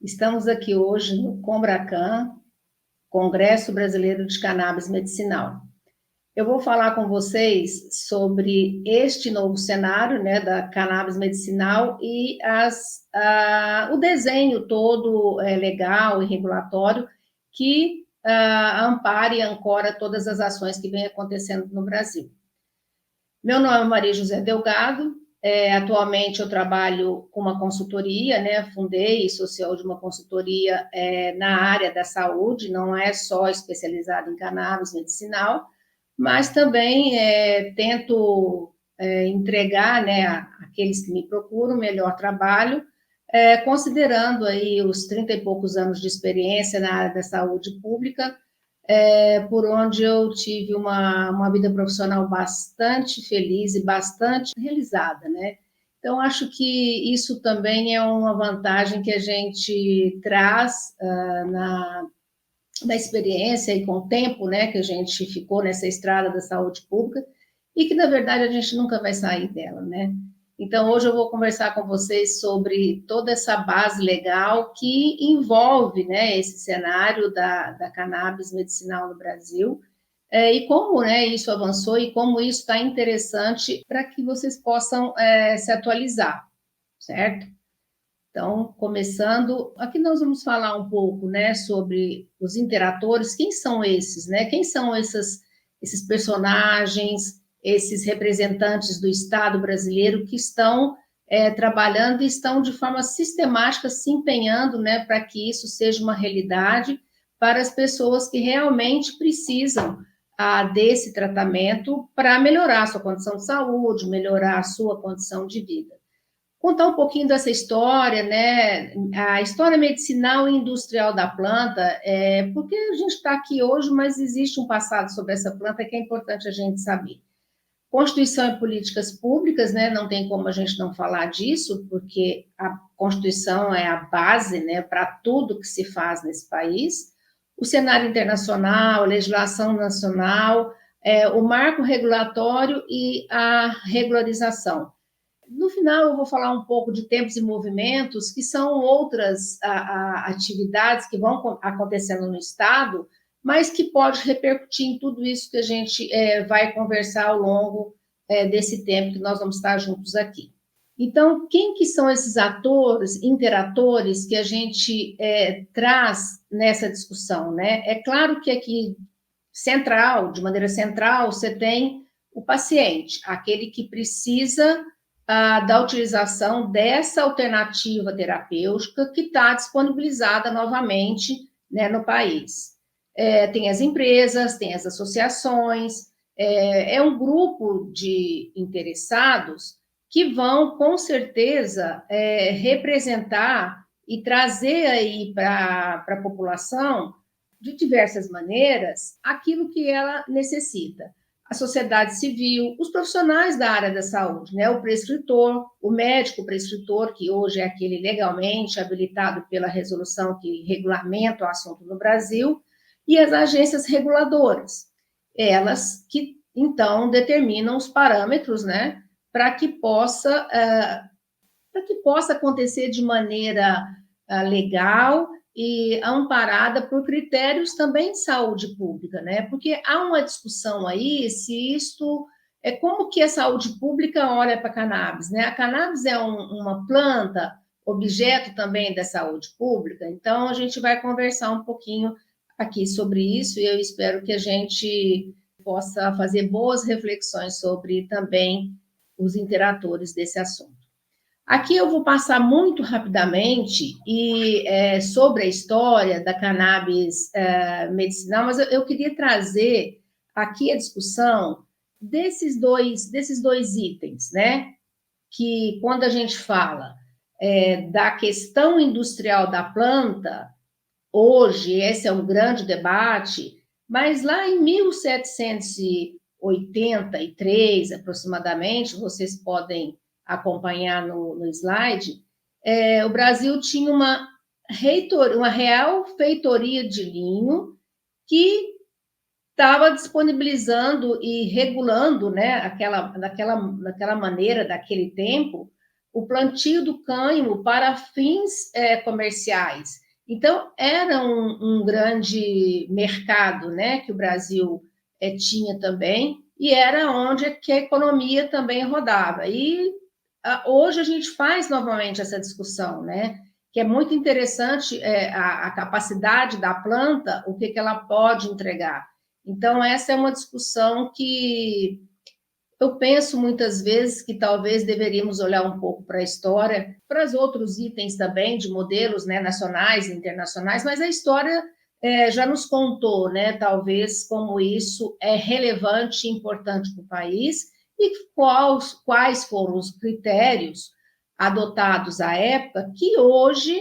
Estamos aqui hoje no Combracan, Congresso Brasileiro de Cannabis Medicinal. Eu vou falar com vocês sobre este novo cenário, né, da cannabis medicinal e o desenho todo legal e regulatório que ampara e ancora todas as ações que vêm acontecendo no Brasil. Meu nome é Maria José Delgado. Atualmente eu trabalho com uma consultoria, né? Fundei e sou CEO de uma consultoria na área da saúde, não é só especializada em cannabis medicinal, mas também tento entregar, né, àqueles que me procuram o melhor trabalho, considerando aí os 30 e poucos anos de experiência na área da saúde pública, por onde eu tive uma vida profissional bastante feliz e bastante realizada, né? Então, acho que isso também é uma vantagem que a gente traz da experiência e com o tempo, né, que a gente ficou nessa estrada da saúde pública e que, na verdade, a gente nunca vai sair dela, né? Então, hoje eu vou conversar com vocês sobre toda essa base legal que envolve, né, esse cenário da cannabis medicinal no Brasil, e como, né, isso avançou e como isso está interessante para que vocês possam se atualizar, certo? Então, começando, aqui nós vamos falar um pouco, né, sobre os interatores, quem são esses, né? Quem são esses personagens, esses representantes do Estado brasileiro que estão trabalhando e estão de forma sistemática se empenhando, né, para que isso seja uma realidade para as pessoas que realmente precisam desse tratamento para melhorar a sua condição de saúde, melhorar a sua condição de vida. Contar um pouquinho dessa história, né? A história medicinal e industrial da planta, porque a gente está aqui hoje, mas existe um passado sobre essa planta que é importante a gente saber. Constituição e políticas públicas, né? Não tem como a gente não falar disso, porque a Constituição é a base, né, para tudo que se faz nesse país. O cenário internacional, a legislação nacional, o marco regulatório e a regularização. No final, eu vou falar um pouco de tempos e movimentos, que são outras atividades que vão acontecendo no Estado, mas que pode repercutir em tudo isso que a gente vai conversar ao longo desse tempo que nós vamos estar juntos aqui. Então, quem que são esses atores, interatores que a gente traz nessa discussão, né? É claro que aqui, de maneira central, você tem o paciente, aquele que precisa da utilização dessa alternativa terapêutica que está disponibilizada novamente, né, no país. Tem as empresas, tem as associações, é um grupo de interessados que vão, com certeza, representar e trazer aí para a população, de diversas maneiras, aquilo que ela necessita. A sociedade civil, os profissionais da área da saúde, né? O prescritor, o médico prescritor, que hoje é aquele legalmente habilitado pela resolução que regulamenta o assunto no Brasil, e as agências reguladoras, elas que, então, determinam os parâmetros, né, para que possa acontecer de maneira legal e amparada por critérios também de saúde pública, né? Porque há uma discussão aí se isto como que a saúde pública olha para a cannabis, né? A cannabis é uma planta, objeto também da saúde pública, então a gente vai conversar um pouquinho aqui sobre isso e eu espero que a gente possa fazer boas reflexões sobre também os interatores desse assunto. Aqui eu vou passar muito rapidamente sobre a história da cannabis medicinal, mas eu queria trazer aqui a discussão desses dois itens, né? Que quando a gente fala da questão industrial da planta, hoje esse é um grande debate, mas lá em 1783, aproximadamente, vocês podem acompanhar no slide, o Brasil tinha uma real feitoria de linho que estava disponibilizando e regulando, né, daquela maneira, daquele tempo, o plantio do cânhamo para fins comerciais. Então, era um grande mercado, né, que o Brasil tinha também, e era onde que a economia também rodava. E hoje a gente faz novamente essa discussão, né, que é muito interessante a capacidade da planta, o que ela pode entregar. Então, essa é uma discussão que eu penso muitas vezes que talvez deveríamos olhar um pouco para a história, para os outros itens também, de modelos, né, nacionais e internacionais, mas a história já nos contou, né, talvez, como isso é relevante e importante para o país e quais foram os critérios adotados à época que hoje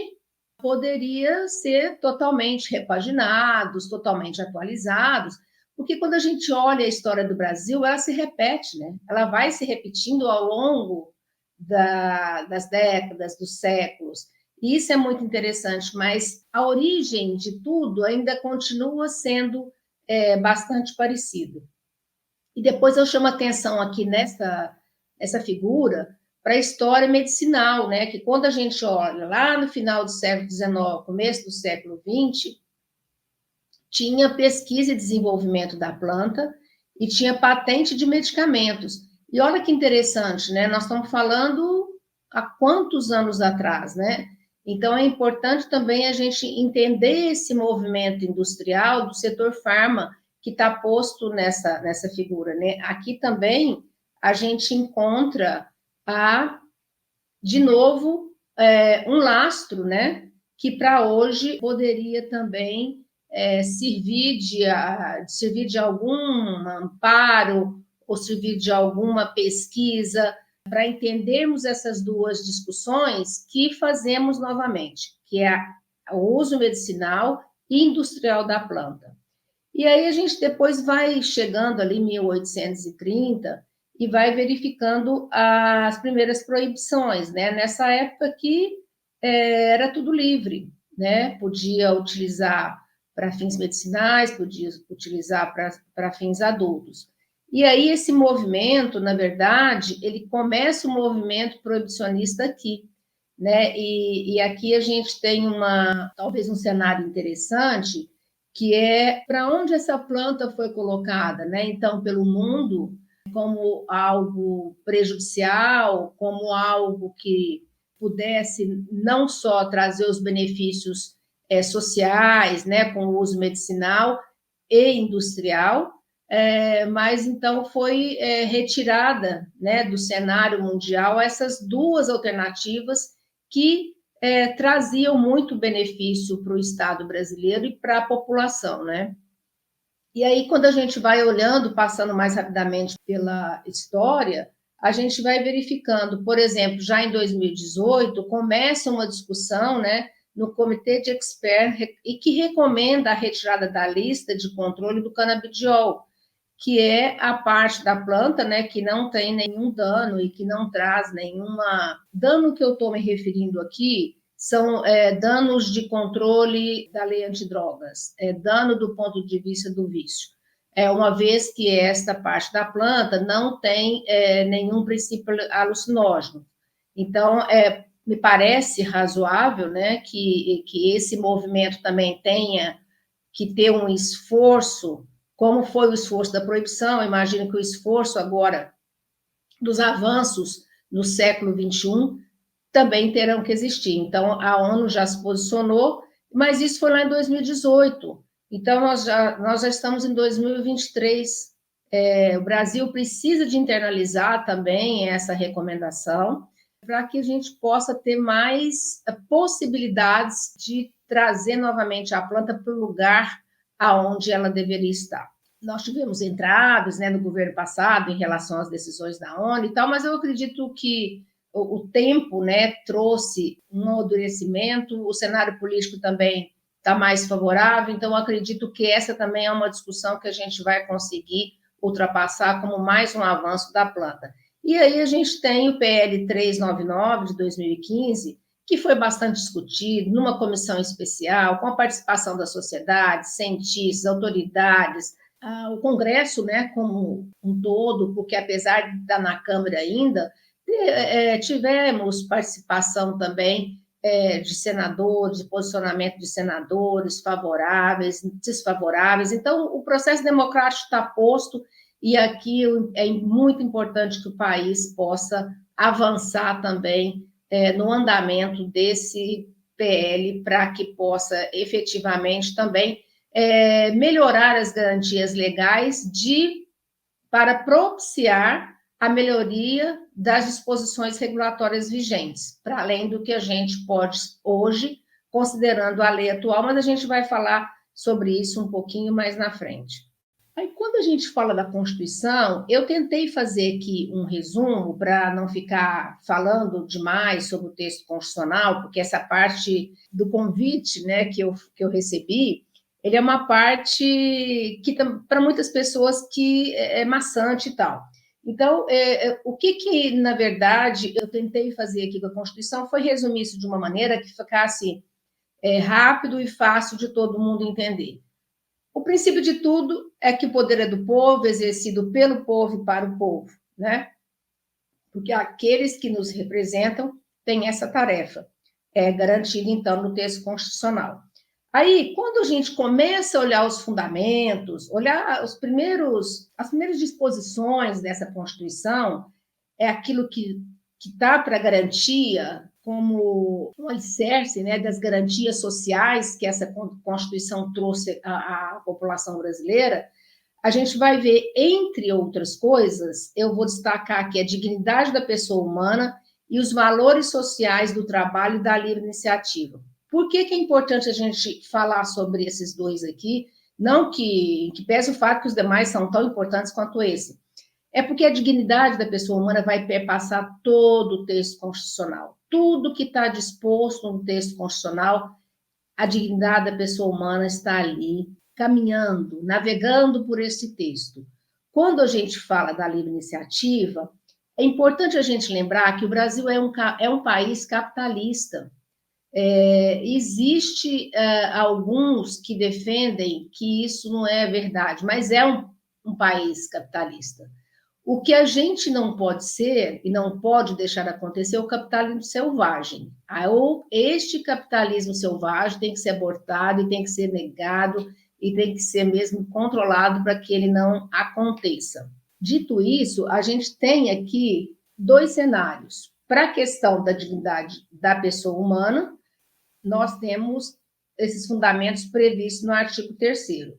poderia ser totalmente repaginados, totalmente atualizados, porque quando a gente olha a história do Brasil, ela se repete, né? Ela vai se repetindo ao longo das décadas, dos séculos. E isso é muito interessante, mas a origem de tudo ainda continua sendo bastante parecido. E depois eu chamo a atenção aqui nessa figura para a história medicinal, né? Que quando a gente olha lá no final do século XIX, começo do século XX, tinha pesquisa e desenvolvimento da planta e tinha patente de medicamentos. E olha que interessante, né? Nós estamos falando há quantos anos atrás, né? Então, é importante também a gente entender esse movimento industrial do setor farma que está posto nessa figura, né? Aqui também a gente encontra, de novo, um lastro, né? Que para hoje poderia também servir de algum amparo ou servir de alguma pesquisa para entendermos essas duas discussões que fazemos novamente, que é o uso medicinal e industrial da planta. E aí a gente depois vai chegando ali em 1830 e vai verificando as primeiras proibições, né? Nessa época que era tudo livre, né? Podia utilizar para fins medicinais, podia utilizar para fins adultos. E aí esse movimento, na verdade, ele começa o movimento proibicionista aqui, né? E aqui a gente tem talvez um cenário interessante, que é para onde essa planta foi colocada, né? Então, pelo mundo, como algo prejudicial, como algo que pudesse não só trazer os benefícios sociais, né, com o uso medicinal e industrial, mas então foi retirada, né, do cenário mundial essas duas alternativas que traziam muito benefício para o Estado brasileiro e para a população, né? E aí, quando a gente vai olhando, passando mais rapidamente pela história, a gente vai verificando, por exemplo, já em 2018, começa uma discussão, né, no Comitê de Experts e que recomenda a retirada da lista de controle do canabidiol, que é a parte da planta, né, que não tem nenhum dano e que não traz nenhuma... Dano que eu estou me referindo aqui são danos de controle da lei antidrogas, dano do ponto de vista do vício. Uma vez que esta parte da planta não tem nenhum princípio alucinógeno. Então, me parece razoável, né, que esse movimento também tenha que ter um esforço, como foi o esforço da proibição. Imagino que o esforço agora dos avanços no século XXI também terão que existir. Então, a ONU já se posicionou, mas isso foi lá em 2018. Então, nós já estamos em 2023. O Brasil precisa de internalizar também essa recomendação para que a gente possa ter mais possibilidades de trazer novamente a planta para o lugar aonde ela deveria estar. Nós tivemos entraves, né, no governo passado em relação às decisões da ONU e tal, mas eu acredito que o tempo, né, trouxe um amadurecimento, o cenário político também está mais favorável, então acredito que essa também é uma discussão que a gente vai conseguir ultrapassar como mais um avanço da planta. E aí a gente tem o PL 399 de 2015, que foi bastante discutido numa comissão especial, com a participação da sociedade, cientistas, autoridades, o Congresso, né, como um todo, porque apesar de estar na Câmara ainda, tivemos participação também de senadores, de posicionamento de senadores favoráveis, desfavoráveis. Então, o processo democrático está posto e aqui é muito importante que o país possa avançar também no andamento desse PL para que possa efetivamente também melhorar as garantias legais para propiciar a melhoria das disposições regulatórias vigentes, para além do que a gente pode hoje, considerando a lei atual, mas a gente vai falar sobre isso um pouquinho mais na frente. Aí, quando a gente fala da Constituição, eu tentei fazer aqui um resumo para não ficar falando demais sobre o texto constitucional, porque essa parte do convite, né, que eu recebi, ele é uma parte que, para muitas pessoas, que é maçante e tal. Então, o que, na verdade, eu tentei fazer aqui com a Constituição foi resumir isso de uma maneira que ficasse rápido e fácil de todo mundo entender. O princípio de tudo é que o poder é do povo, exercido pelo povo e para o povo, né? Porque aqueles que nos representam têm essa tarefa, garantida, então, no texto constitucional. Aí, quando a gente começa a olhar os fundamentos, olhar as primeiras disposições dessa Constituição, é aquilo que está para garantia, como um alicerce, né, das garantias sociais que essa Constituição trouxe à população brasileira, a gente vai ver, entre outras coisas, eu vou destacar aqui a dignidade da pessoa humana e os valores sociais do trabalho e da livre iniciativa. Por que é importante a gente falar sobre esses dois aqui? Não que pese o fato que os demais são tão importantes quanto esse. É porque a dignidade da pessoa humana vai perpassar todo o texto constitucional. Tudo que está disposto no texto constitucional, a dignidade da pessoa humana está ali, caminhando, navegando por esse texto. Quando a gente fala da livre iniciativa, é importante a gente lembrar que o Brasil é um país capitalista. Existe alguns que defendem que isso não é verdade, mas é um país capitalista. O que a gente não pode ser e não pode deixar acontecer é o capitalismo selvagem. Este capitalismo selvagem tem que ser abortado e tem que ser negado e tem que ser mesmo controlado para que ele não aconteça. Dito isso, a gente tem aqui dois cenários. Para a questão da dignidade da pessoa humana, nós temos esses fundamentos previstos no artigo 3º.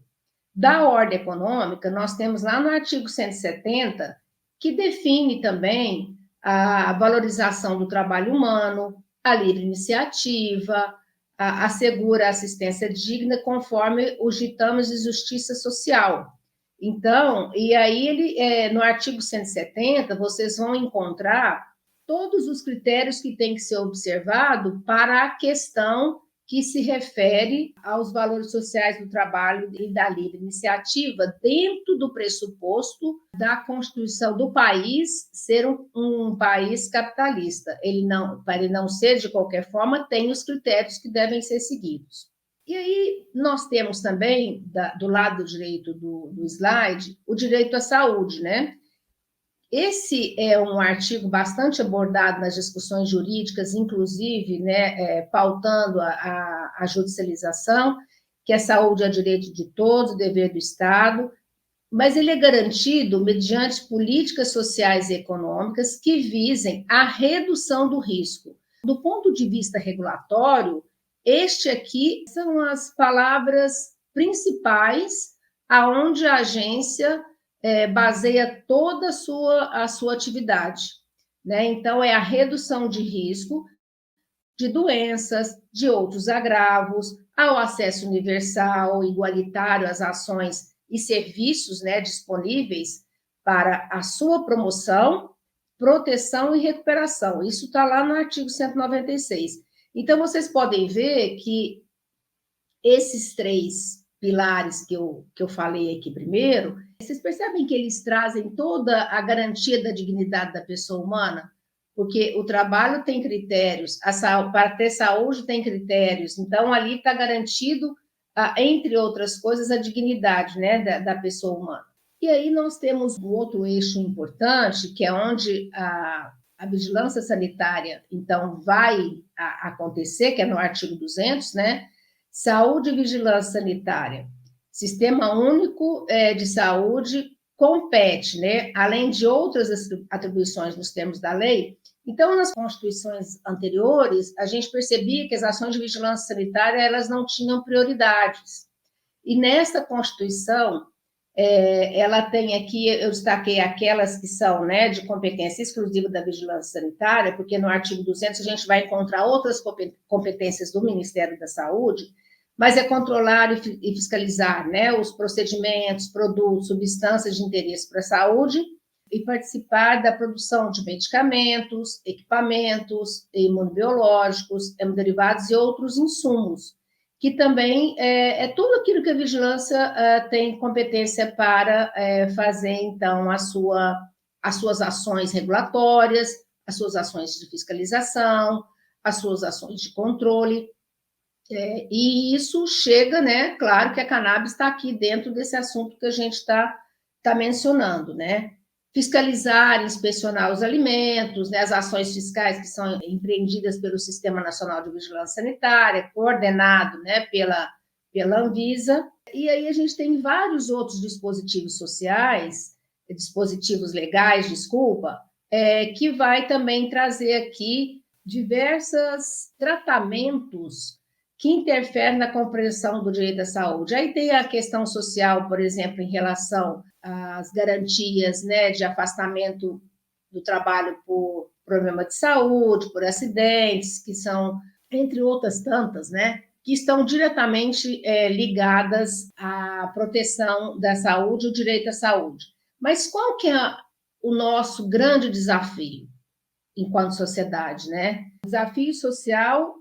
Da ordem econômica, nós temos lá no artigo 170, que define também a valorização do trabalho humano, a livre iniciativa, assegura assistência digna conforme os ditames de justiça social. Então, e aí no artigo 170, vocês vão encontrar todos os critérios que têm que ser observados para a questão que se refere aos valores sociais do trabalho e da livre iniciativa, dentro do pressuposto da Constituição do país ser um país capitalista. Para ele não ser de qualquer forma, tem os critérios que devem ser seguidos. E aí nós temos também, do lado direito do slide, o direito à saúde, né? Esse é um artigo bastante abordado nas discussões jurídicas, inclusive, né, pautando a judicialização, que a saúde é direito de todos, dever do Estado, mas ele é garantido mediante políticas sociais e econômicas que visem a redução do risco. Do ponto de vista regulatório, este aqui são as palavras principais aonde a agência baseia toda a sua atividade, né? Então, é a redução de risco de doenças, de outros agravos, ao acesso universal, igualitário às ações e serviços, né, disponíveis para a sua promoção, proteção e recuperação. Isso está lá no artigo 196. Então, vocês podem ver que esses três pilares que eu falei aqui primeiro, vocês percebem que eles trazem toda a garantia da dignidade da pessoa humana? Porque o trabalho tem critérios, para ter saúde tem critérios, então ali está garantido, entre outras coisas, a dignidade, né, da pessoa humana. E aí nós temos um outro eixo importante, que é onde a vigilância sanitária, então, vai acontecer, que é no artigo 200, né? Saúde e vigilância sanitária. Sistema Único de Saúde compete, né? Além de outras atribuições nos termos da lei. Então, nas constituições anteriores, a gente percebia que as ações de vigilância sanitária elas não tinham prioridades. E nesta Constituição, ela tem aqui, eu destaquei aquelas que são, né, de competência exclusiva da vigilância sanitária, porque no artigo 200 a gente vai encontrar outras competências do Ministério da Saúde, mas é controlar e fiscalizar, né, os procedimentos, produtos, substâncias de interesse para a saúde e participar da produção de medicamentos, equipamentos, imunobiológicos, hemoderivados e outros insumos, que também é tudo aquilo que a vigilância tem competência para fazer, então, as suas ações regulatórias, as suas ações de fiscalização, as suas ações de controle. E isso chega, né? Claro que a cannabis está aqui dentro desse assunto que a gente está mencionando, né? Fiscalizar, inspecionar os alimentos, né? As ações fiscais que são empreendidas pelo Sistema Nacional de Vigilância Sanitária, coordenado, né, pela Anvisa. E aí a gente tem vários outros dispositivos sociais, dispositivos legais, desculpa, que vai também trazer aqui diversos tratamentos que interfere na compreensão do direito à saúde. Aí tem a questão social, por exemplo, em relação às garantias, né, de afastamento do trabalho por problema de saúde, por acidentes, que são, entre outras tantas, né, que estão diretamente ligadas à proteção da saúde, o direito à saúde. Mas qual que é o nosso grande desafio enquanto sociedade, né? O desafio social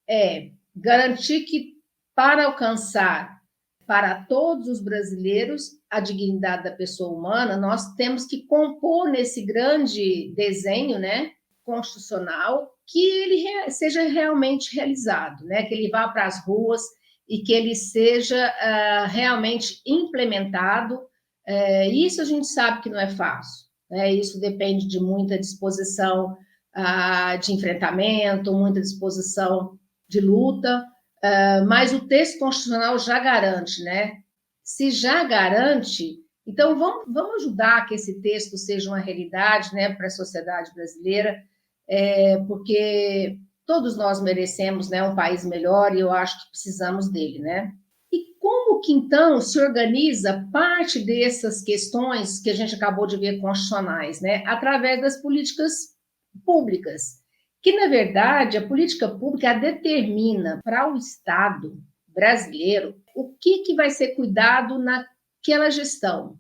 é garantir que, para alcançar para todos os brasileiros a dignidade da pessoa humana, nós temos que compor nesse grande desenho, né, constitucional, que ele seja realmente realizado, né, que ele vá para as ruas e que ele seja realmente implementado. Isso a gente sabe que não é fácil, né? Isso depende de muita disposição de enfrentamento, muita disposição de luta, mas o texto constitucional já garante, né? Se já garante, então vamos ajudar que esse texto seja uma realidade, né, para a sociedade brasileira, porque todos nós merecemos, né, um país melhor e eu acho que precisamos dele, né? E como que então se organiza parte dessas questões que a gente acabou de ver constitucionais, né, através das políticas públicas? Que, na verdade, a política pública determina para o Estado brasileiro o que vai ser cuidado naquela gestão,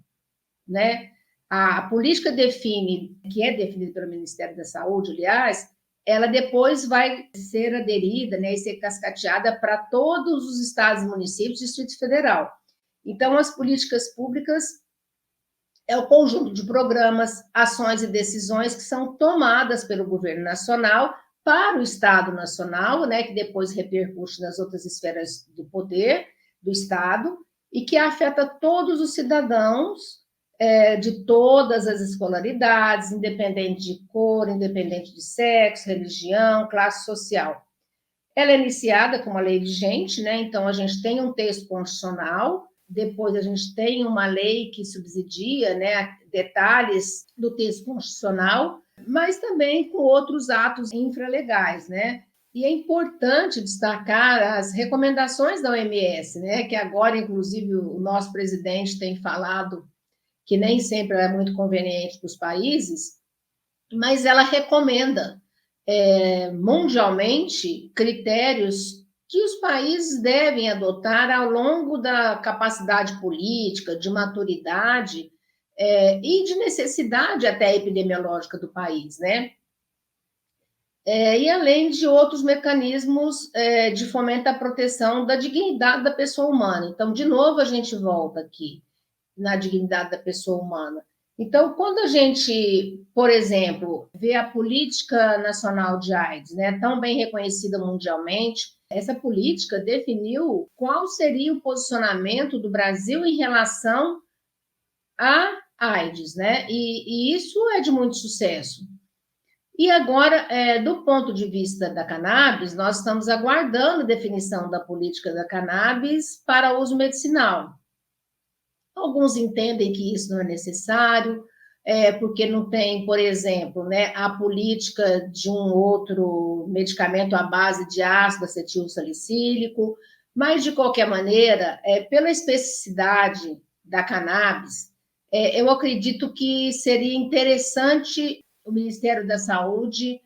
né? A política define, que é definida pelo Ministério da Saúde, aliás, ela depois vai ser aderida, né, e ser cascateada para todos os estados, municípios e Distrito Federal. Então, as políticas públicas é o conjunto de programas, ações e decisões que são tomadas pelo governo nacional para o Estado nacional, né, que depois repercute nas outras esferas do poder do Estado e que afeta todos os cidadãos de todas as escolaridades, independente de cor, independente de sexo, religião, classe social. Ela é iniciada com uma lei vigente, né? Então a gente tem um texto constitucional, depois a gente tem uma lei que subsidia, né, detalhes do texto constitucional, mas também com outros atos infralegais, né? E é importante destacar as recomendações da OMS, né, que agora, inclusive, o nosso presidente tem falado que nem sempre é muito conveniente para os países, mas ela recomenda mundialmente critérios que os países devem adotar ao longo da capacidade política, de maturidade e de necessidade até epidemiológica do país, né? E além de outros mecanismos de fomento à proteção da dignidade da pessoa humana. Então, de novo, a gente volta aqui na dignidade da pessoa humana. Então, quando a gente, por exemplo, vê a Política Nacional de AIDS, né, tão bem reconhecida mundialmente, essa política definiu qual seria o posicionamento do Brasil em relação à AIDS, né? E isso é de muito sucesso. E agora, do ponto de vista da cannabis, nós estamos aguardando a definição da política da cannabis para uso medicinal. Alguns entendem que isso não é necessário, porque não tem, por exemplo, né, a política de um outro medicamento à base de ácido acetilsalicílico, mas, de qualquer maneira, pela especificidade da cannabis, eu acredito que seria interessante o Ministério da Saúde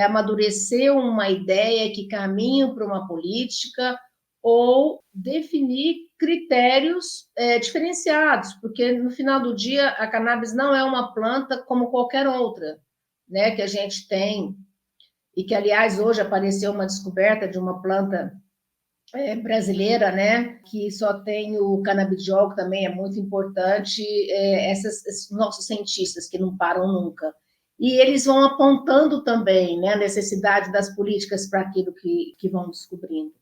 amadurecer uma ideia que caminhe para uma política ou definir critérios diferenciados, porque no final do dia a cannabis não é uma planta como qualquer outra, né, que a gente tem, e que, aliás, hoje apareceu uma descoberta de uma planta brasileira, né, que só tem o canabidiol, que também é muito importante, esses nossos cientistas que não param nunca. E eles vão apontando também, né, a necessidade das políticas para aquilo que vão descobrindo.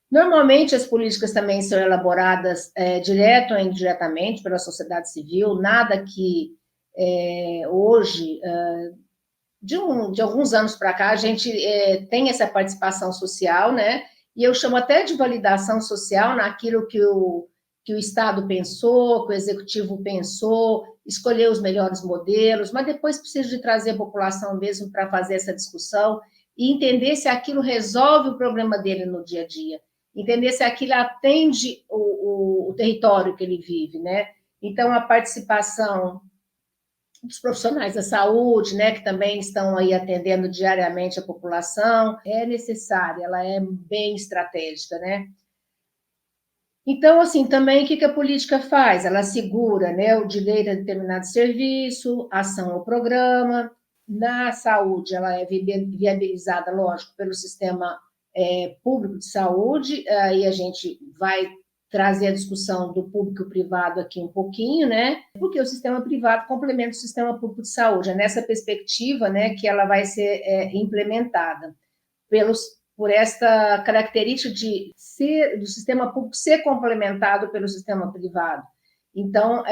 Normalmente, as políticas também são elaboradas direto ou indiretamente pela sociedade civil, nada que hoje, de alguns anos para cá, a gente tem essa participação social, né? E eu chamo até de validação social naquilo que o Estado pensou, que o Executivo pensou, escolher os melhores modelos, mas depois precisa de trazer a população mesmo para fazer essa discussão e entender se aquilo resolve o problema dele no dia a dia, entender se aquilo atende o território que ele vive, né? Então, a participação dos profissionais da saúde, né, que também estão aí atendendo diariamente a população, é necessária, ela é bem estratégica, né? Então, assim, também o que a política faz? Ela assegura, né, o direito a determinado serviço, ação ao programa. Na saúde, ela é viabilizada, lógico, pelo sistema público de saúde, aí a gente vai trazer a discussão do público e privado aqui um pouquinho, né? Porque o sistema privado complementa o sistema público de saúde. É nessa perspectiva, né, que ela vai ser implementada por esta característica do sistema público ser complementado pelo sistema privado. Então,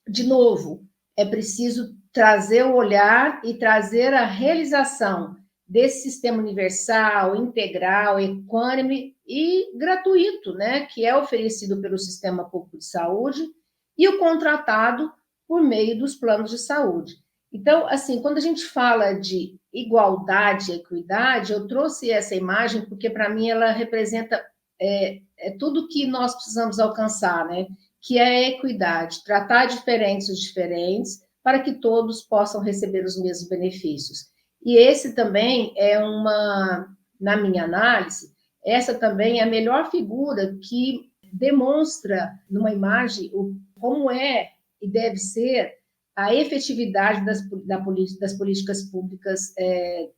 de novo, é preciso trazer o olhar e trazer a realização desse sistema universal, integral, equânime e gratuito, né, que é oferecido pelo sistema público de saúde e o contratado por meio dos planos de saúde. Então, assim, quando a gente fala de igualdade e equidade, eu trouxe essa imagem porque, para mim, ela representa tudo que nós precisamos alcançar, né? Que é a equidade, tratar diferentes os diferentes para que todos possam receber os mesmos benefícios. E esse também na minha análise, essa também é a melhor figura que demonstra numa imagem como é e deve ser a efetividade das políticas públicas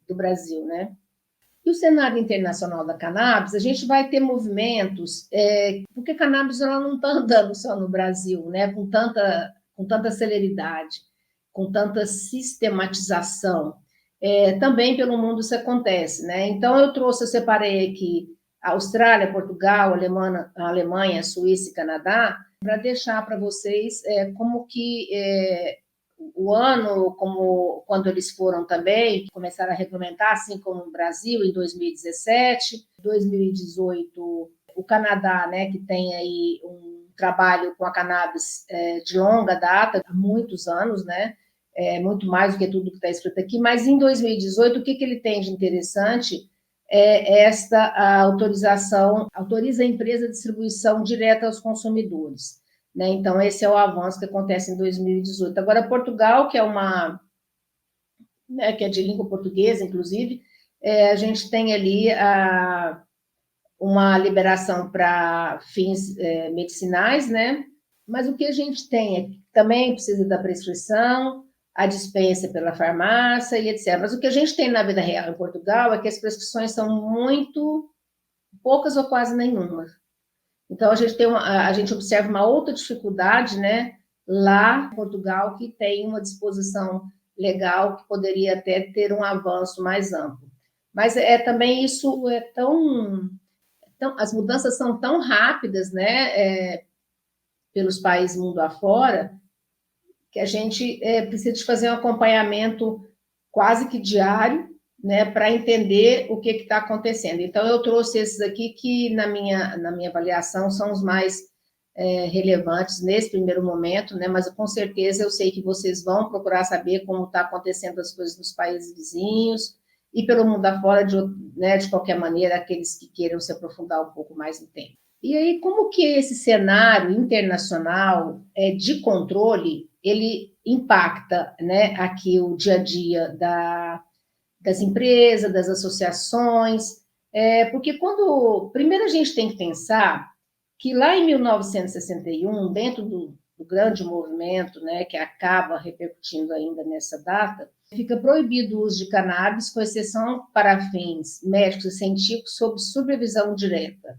do Brasil, né? E o cenário internacional da cannabis, a gente vai ter movimentos, porque a cannabis ela não está andando só no Brasil, né? Com tanta celeridade, com tanta sistematização. Também pelo mundo isso acontece, né? Então, eu separei aqui a Austrália, Portugal, Alemanha, Suíça e Canadá, para deixar para vocês como que o ano, como quando eles foram também, começaram a regulamentar, assim como no Brasil, em 2017, 2018, o Canadá, né, que tem aí um trabalho com a cannabis de longa data, há muitos anos, né, muito mais do que tudo que está escrito aqui, mas em 2018, o que ele tem de interessante esta autorização, autoriza a empresa de distribuição direta aos consumidores. Né? Então, esse é o avanço que acontece em 2018. Agora, Portugal, que que é de língua portuguesa, inclusive, a gente tem ali uma liberação para fins medicinais, né? Mas o que a gente tem é que também precisa da prescrição, a dispensa pela farmácia e etc. Mas o que a gente tem na vida real em Portugal é que as prescrições são muito poucas ou quase nenhuma. Então, a gente observa uma outra dificuldade, né, lá em Portugal, que tem uma disposição legal que poderia até ter um avanço mais amplo. Mas também isso as mudanças são tão rápidas, né, pelos países mundo afora, que a gente precisa de fazer um acompanhamento quase que diário, né, para entender o que está acontecendo. Então, eu trouxe esses aqui que, na minha avaliação, são os mais relevantes nesse primeiro momento, né, mas com certeza eu sei que vocês vão procurar saber como está acontecendo as coisas nos países vizinhos e pelo mundo afora, de qualquer maneira, aqueles que queiram se aprofundar um pouco mais no tempo. E aí, como que esse cenário internacional de controle, ele impacta, né, aqui o dia a dia das empresas, das associações? Porque primeiro a gente tem que pensar que lá em 1961, dentro do grande movimento, né, que acaba repercutindo ainda nessa data, fica proibido o uso de cannabis, com exceção para fins médicos e científicos, sob supervisão direta.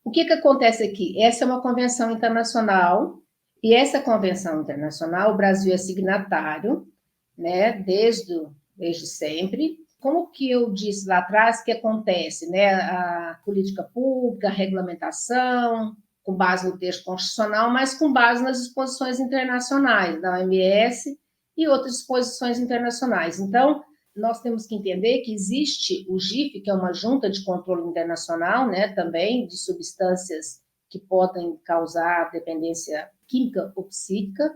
O que acontece aqui? Essa é uma convenção internacional, e essa convenção internacional, o Brasil é signatário, né, desde sempre. Como que eu disse lá atrás, que acontece, né, a política pública, a regulamentação, com base no texto constitucional, mas com base nas disposições internacionais da OMS e outras disposições internacionais. Então, nós temos que entender que existe o GIF, que é uma junta de controle internacional, né, também de substâncias que podem causar dependência química ou psíquica.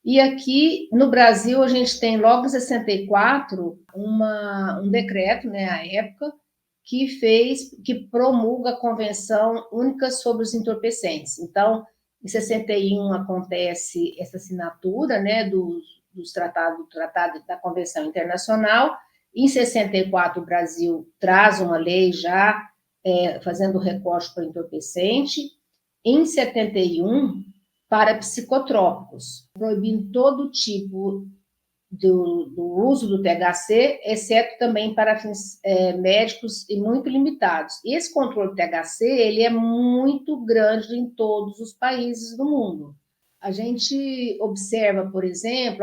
E aqui no Brasil a gente tem logo em 64 um decreto, né, à época, que promulga a Convenção Única sobre os Entorpecentes. Então, em 61 acontece essa assinatura, né, do Tratado da Convenção Internacional. Em 64, o Brasil traz uma lei já fazendo recorte para entorpecente. Em 71, para psicotrópicos, proibindo todo tipo do uso do THC, exceto também para fins médicos e muito limitados. E esse controle do THC ele é muito grande em todos os países do mundo. A gente observa, por exemplo,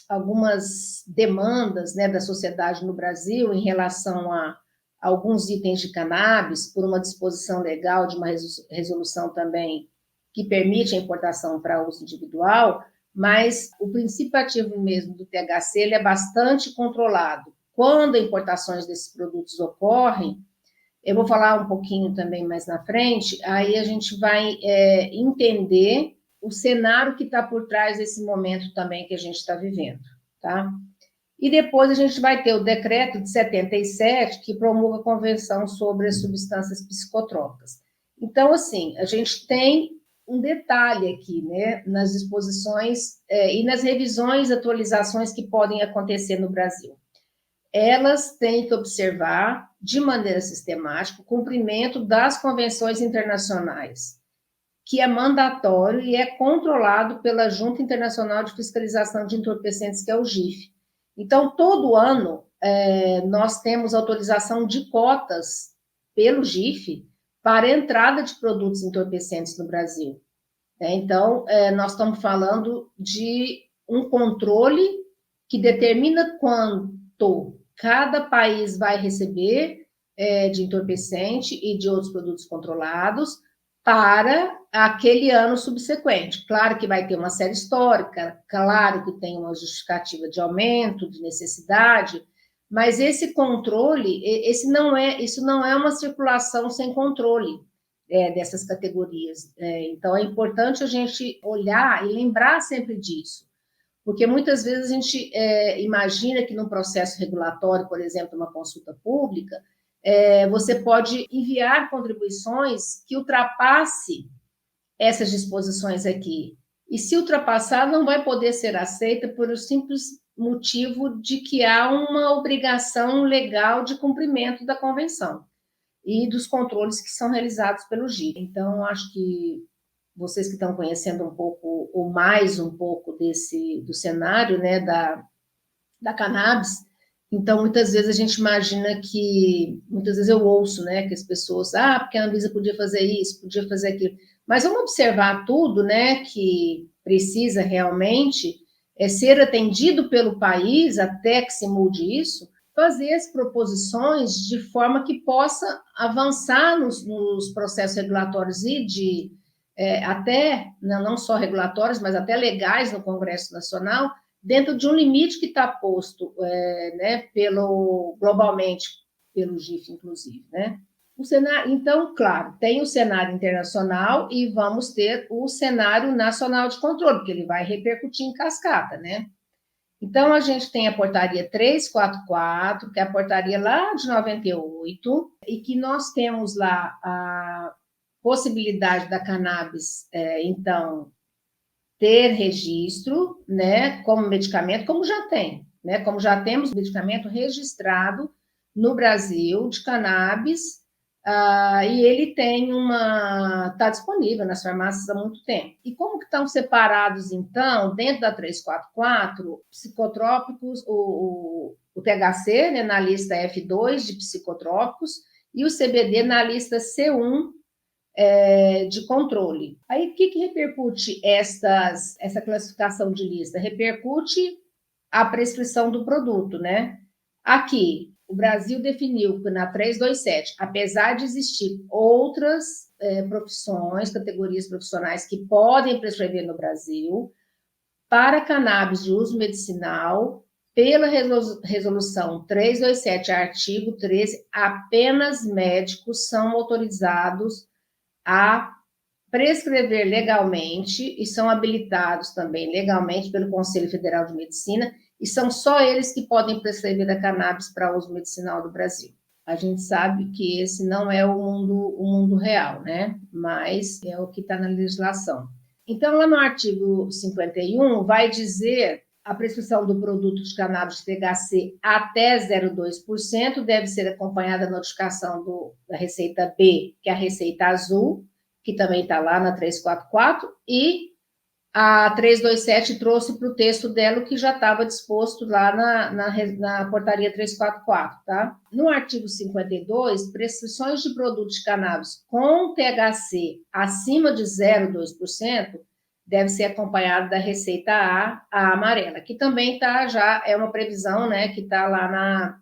algumas demandas, né, da sociedade no Brasil em relação a alguns itens de cannabis, por uma disposição legal de uma resolução também que permite a importação para uso individual, mas o princípio ativo mesmo do THC ele é bastante controlado. Quando importações desses produtos ocorrem, eu vou falar um pouquinho também mais na frente, aí a gente vai entender o cenário que está por trás desse momento também que a gente está vivendo, tá? E depois a gente vai ter o decreto de 77, que promulga a Convenção sobre as Substâncias Psicotrópicas. Então, assim, a gente tem um detalhe aqui, né, nas disposições e nas revisões, atualizações que podem acontecer no Brasil. Elas têm que observar, de maneira sistemática, o cumprimento das convenções internacionais, que é mandatório e é controlado pela Junta Internacional de Fiscalização de Entorpecentes, que é o GIF. Então, todo ano, nós temos autorização de cotas pelo GIF para a entrada de produtos entorpecentes no Brasil. Então, nós estamos falando de um controle que determina quanto cada país vai receber de entorpecente e de outros produtos controlados para aquele ano subsequente. Claro que vai ter uma série histórica, claro que tem uma justificativa de aumento, de necessidade, mas esse controle, isso não é uma circulação sem controle dessas categorias. Então, é importante a gente olhar e lembrar sempre disso, porque muitas vezes a gente imagina que num processo regulatório, por exemplo, uma consulta pública, você pode enviar contribuições que ultrapasse essas disposições aqui. E se ultrapassar, não vai poder ser aceita por o simples motivo de que há uma obrigação legal de cumprimento da convenção e dos controles que são realizados pelo GIF. Então, acho que vocês que estão conhecendo um pouco, ou mais um pouco do cenário, né, da cannabis, então, muitas vezes a gente imagina muitas vezes eu ouço, né, que as pessoas, porque a Anvisa podia fazer isso, podia fazer aquilo, mas vamos observar tudo, né, que precisa realmente ser atendido pelo país até que se mude isso, fazer as proposições de forma que possa avançar nos processos regulatórios e até, não só regulatórios, mas até legais no Congresso Nacional, dentro de um limite que está posto né, globalmente pelo GIF, inclusive, né? Então, claro, tem o cenário internacional e vamos ter o cenário nacional de controle, porque ele vai repercutir em cascata, né? Então, a gente tem a portaria 344, que é a portaria lá de 98, e que nós temos lá a possibilidade da cannabis, então, ter registro, né, como medicamento, como já tem, né? Como já temos medicamento registrado no Brasil de cannabis, e ele está disponível nas farmácias há muito tempo. E como que estão separados, então, dentro da 344, psicotrópicos, o THC, né, na lista F2 de psicotrópicos, e o CBD na lista C1 de controle. Aí, o que repercute essa classificação de lista? Repercute a prescrição do produto, né? Aqui, o Brasil definiu que na 327, apesar de existir outras profissões, categorias profissionais que podem prescrever no Brasil, para cannabis de uso medicinal, pela resolução 327, artigo 13, apenas médicos são autorizados a prescrever legalmente e são habilitados também legalmente pelo Conselho Federal de Medicina, e são só eles que podem prescrever a cannabis para uso medicinal do Brasil. A gente sabe que esse não é o mundo real, né? Mas é o que está na legislação. Então, lá no artigo 51, vai dizer a prescrição do produto de cannabis de THC até 0,2% deve ser acompanhada da notificação da receita B, que é a receita azul, que também está lá na 344, e a 327 trouxe para o texto dela o que já estava disposto lá na portaria 344, tá? No artigo 52, prescrições de produtos de cannabis com THC acima de 0,2% deve ser acompanhado da receita A amarela, que também é uma previsão, né, que está lá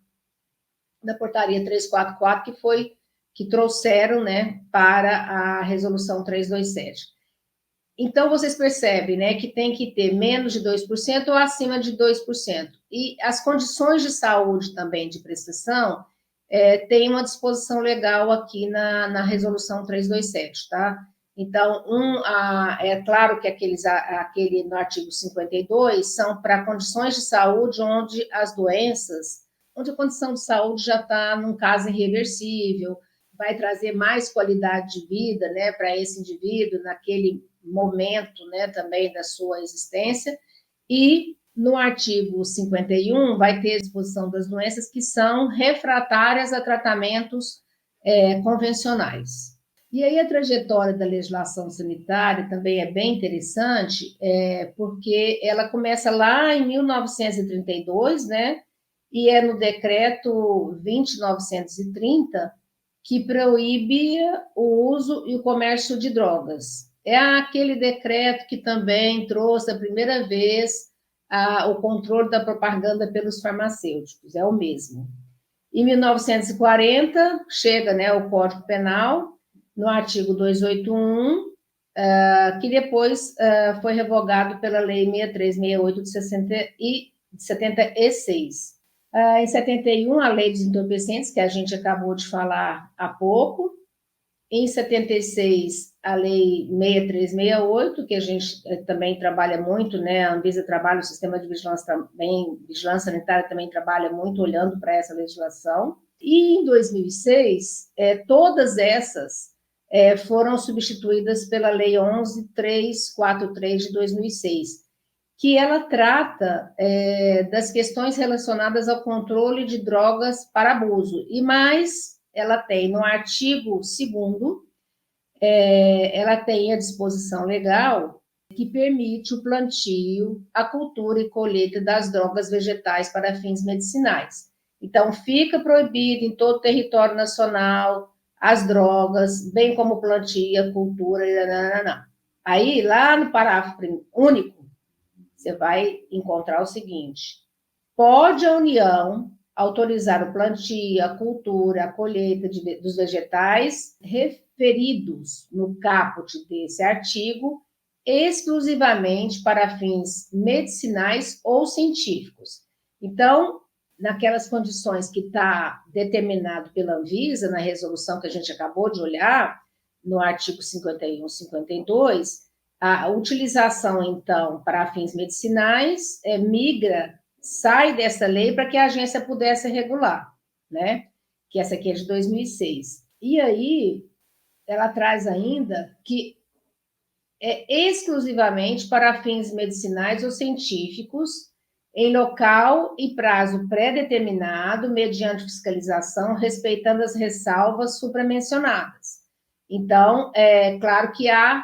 na portaria 344, que trouxeram, né, para a resolução 327. Então, vocês percebem, né, que tem que ter menos de 2% ou acima de 2%. E as condições de saúde também de prescrição tem uma disposição legal aqui na resolução 327, tá? Então, é claro que aquele no artigo 52 são para condições de saúde onde a condição de saúde já está num caso irreversível, vai trazer mais qualidade de vida, né, para esse indivíduo naquele momento, né, também da sua existência. E no artigo 51 vai ter a disposição das doenças que são refratárias a tratamentos convencionais. E aí a trajetória da legislação sanitária também é bem interessante, porque ela começa lá em 1932, né, e é no decreto 20.930 que proíbe o uso e o comércio de drogas. É aquele decreto que também trouxe a primeira vez o controle da propaganda pelos farmacêuticos, é o mesmo. Em 1940, chega, né, o Código Penal, no artigo 281, que depois foi revogado pela Lei 6368 de 76. Em 71, a Lei dos Entorpecentes, que a gente acabou de falar há pouco. Em 76, a Lei 6368, que a gente também trabalha muito, né? A Anvisa trabalha, o Sistema de Vigilância Sanitária também trabalha muito olhando para essa legislação. E em 2006, todas essas foram substituídas pela Lei 11.343 de 2006, que ela trata das questões relacionadas ao controle de drogas para abuso. E mais, ela tem no artigo 2º, ela tem a disposição legal que permite o plantio, a cultura e colheita das drogas vegetais para fins medicinais. Então, fica proibido em todo o território nacional as drogas, bem como o plantio, a cultura, nananana. Aí, lá no parágrafo único, você vai encontrar o seguinte: pode a União autorizar o plantio, a cultura, a colheita dos vegetais referidos no caput desse artigo exclusivamente para fins medicinais ou científicos. Então, naquelas condições que está determinado pela Anvisa, na resolução que a gente acabou de olhar, no artigo 51, 52, a utilização, então, para fins medicinais, sai dessa lei para que a agência pudesse regular, né? Que essa aqui é de 2006. E aí, ela traz ainda que é exclusivamente para fins medicinais ou científicos, em local e prazo pré-determinado, mediante fiscalização, respeitando as ressalvas supramencionadas. Então, é claro que há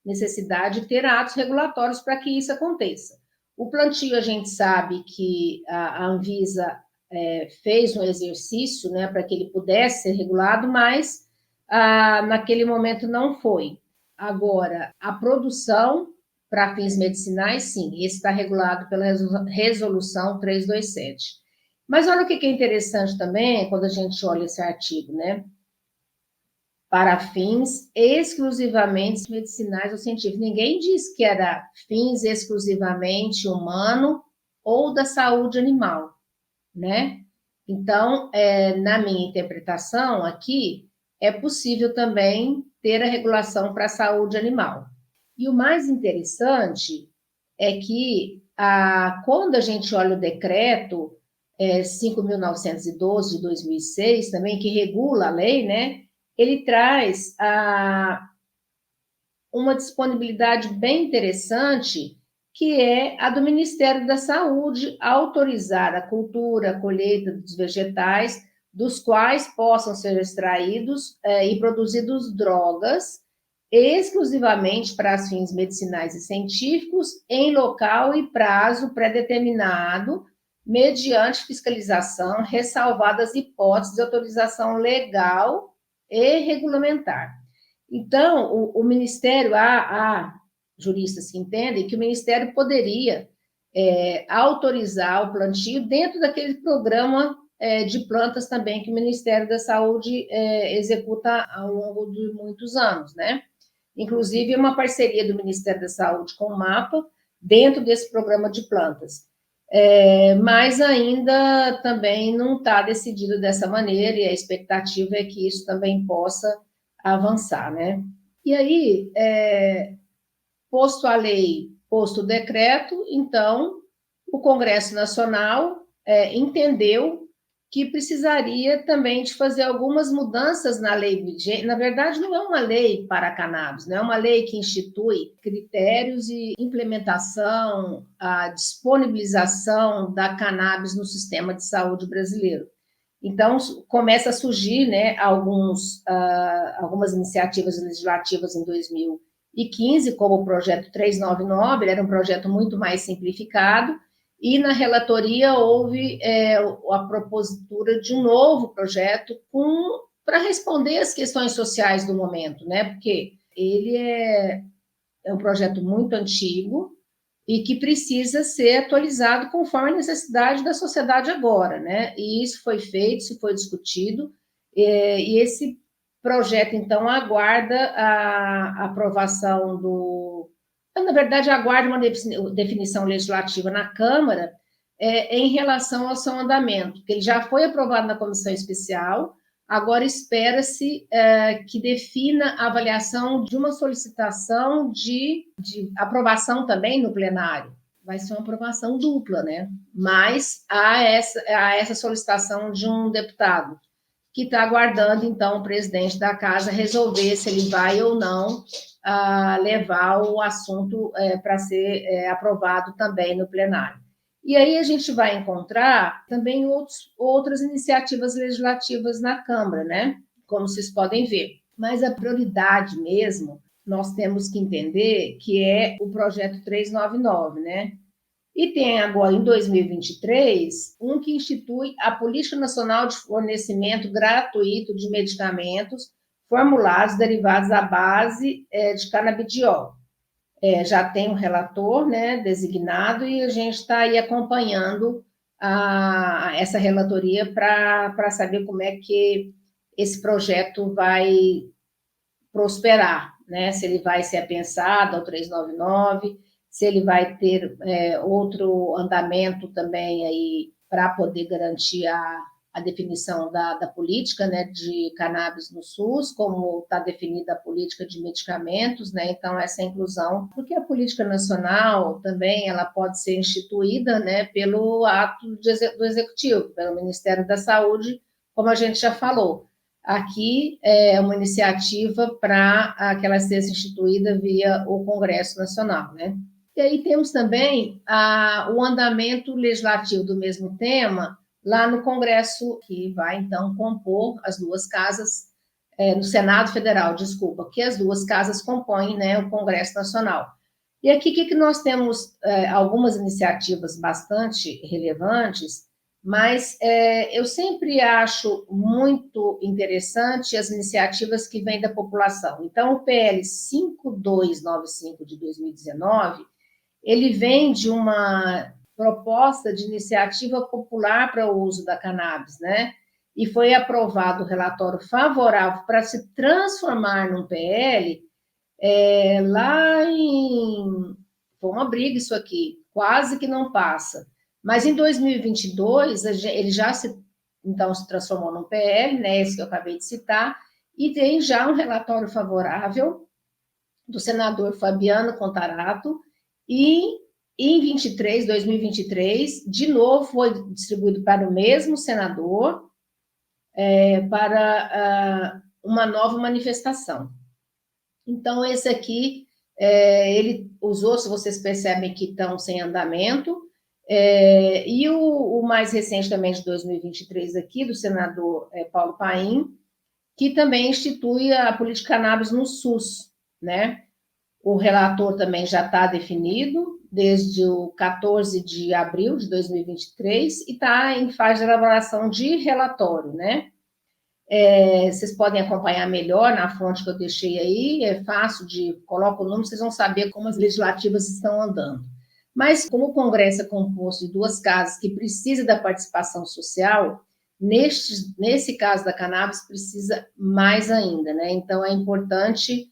necessidade de ter atos regulatórios para que isso aconteça. O plantio, a gente sabe que a Anvisa fez um exercício, né, para que ele pudesse ser regulado, mas naquele momento não foi. Agora, a produção para fins medicinais, sim, esse está regulado pela resolução 327. Mas olha o que é interessante também, quando a gente olha esse artigo, né? Para fins exclusivamente medicinais ou científicos. Ninguém disse que era fins exclusivamente humano ou da saúde animal, né? Então, na minha interpretação aqui, é possível também ter a regulação para a saúde animal. E o mais interessante é que, quando a gente olha o decreto 5.912 de 2006, também, que regula a lei, né, ele traz uma disponibilidade bem interessante, que é a do Ministério da Saúde autorizar a cultura, a colheita dos vegetais, dos quais possam ser extraídos e produzidos drogas, exclusivamente para fins medicinais e científicos, em local e prazo pré-determinado, mediante fiscalização, ressalvadas hipóteses de autorização legal e regulamentar. Então, o Ministério, há juristas que entendem que o Ministério poderia autorizar o plantio dentro daquele programa de plantas também que o Ministério da Saúde executa ao longo de muitos anos, né? Inclusive, uma parceria do Ministério da Saúde com o MAPA dentro desse programa de plantas. Mas ainda também não está decidido dessa maneira, e a expectativa é que isso também possa avançar, né? E aí, posto a lei, posto o decreto, então, o Congresso Nacional entendeu que precisaria também de fazer algumas mudanças na lei vigente. Na verdade, não é uma lei para a cannabis, não é uma lei que institui critérios e implementação, a disponibilização da cannabis no sistema de saúde brasileiro. Então, começa a surgir, né, algumas iniciativas legislativas em 2015, como o projeto 399, ele era um projeto muito mais simplificado, e na relatoria houve a propositura de um novo projeto para responder às questões sociais do momento, né, porque ele é um projeto muito antigo, e que precisa ser atualizado conforme a necessidade da sociedade agora, né? E isso foi feito, isso foi discutido, e esse projeto, então, aguarda a aprovação na verdade, aguarda uma definição legislativa na Câmara em relação ao seu andamento, porque ele já foi aprovado na comissão especial. Agora espera-se que defina a avaliação de uma solicitação de aprovação também no plenário. Vai ser uma aprovação dupla, né? Mas há essa solicitação de um deputado, que está aguardando, então, o presidente da casa resolver se ele vai ou não levar o assunto para ser aprovado também no plenário. E aí a gente vai encontrar também outras iniciativas legislativas na Câmara, né? Como vocês podem ver. Mas a prioridade mesmo, nós temos que entender que é o projeto 399, né? E tem agora, em 2023, um que institui a Política Nacional de Fornecimento Gratuito de Medicamentos formulados derivados à base de canabidiol. Já tem um relator, né, designado, e a gente está aí acompanhando essa relatoria para saber como é que esse projeto vai prosperar, né? Se ele vai ser apensado ao 399, se ele vai ter outro andamento também aí para poder garantir a definição da política, né, de cannabis no SUS, como está definida a política de medicamentos, né, então essa inclusão, porque a política nacional também ela pode ser instituída, né, pelo ato do Executivo, pelo Ministério da Saúde, como a gente já falou. Aqui é uma iniciativa para que ela seja instituída via o Congresso Nacional, né? E aí temos também o andamento legislativo do mesmo tema lá no Congresso, que vai, então, compor as duas casas, no Senado Federal, desculpa, que as duas casas compõem, né, o Congresso Nacional. E aqui, o que nós temos? Algumas iniciativas bastante relevantes, mas eu sempre acho muito interessante as iniciativas que vêm da população. Então, o PL 5295 de 2019, ele vem de uma proposta de iniciativa popular para o uso da cannabis, né? E foi aprovado o relatório favorável para se transformar num PL lá em... Foi uma briga isso aqui, quase que não passa. Mas em 2022, ele já então, se transformou num PL, né, esse que eu acabei de citar, e tem já um relatório favorável do senador Fabiano Contarato, e em 2023, de novo foi distribuído para o mesmo senador, para uma nova manifestação. Então, esse aqui, ele usou, se vocês percebem que estão sem andamento, e o mais recente também, de 2023 aqui, do senador Paulo Paim, que também institui a política cannabis no SUS, né? O relator também já está definido, desde o 14 de abril de 2023, e está em fase de elaboração de relatório, né? Vocês podem acompanhar melhor na fonte que eu deixei aí, é fácil coloca o número, vocês vão saber como as legislativas estão andando. Mas, como o Congresso é composto de duas casas que precisa da participação social, nesse caso da cannabis, precisa mais ainda, né? Então, é importante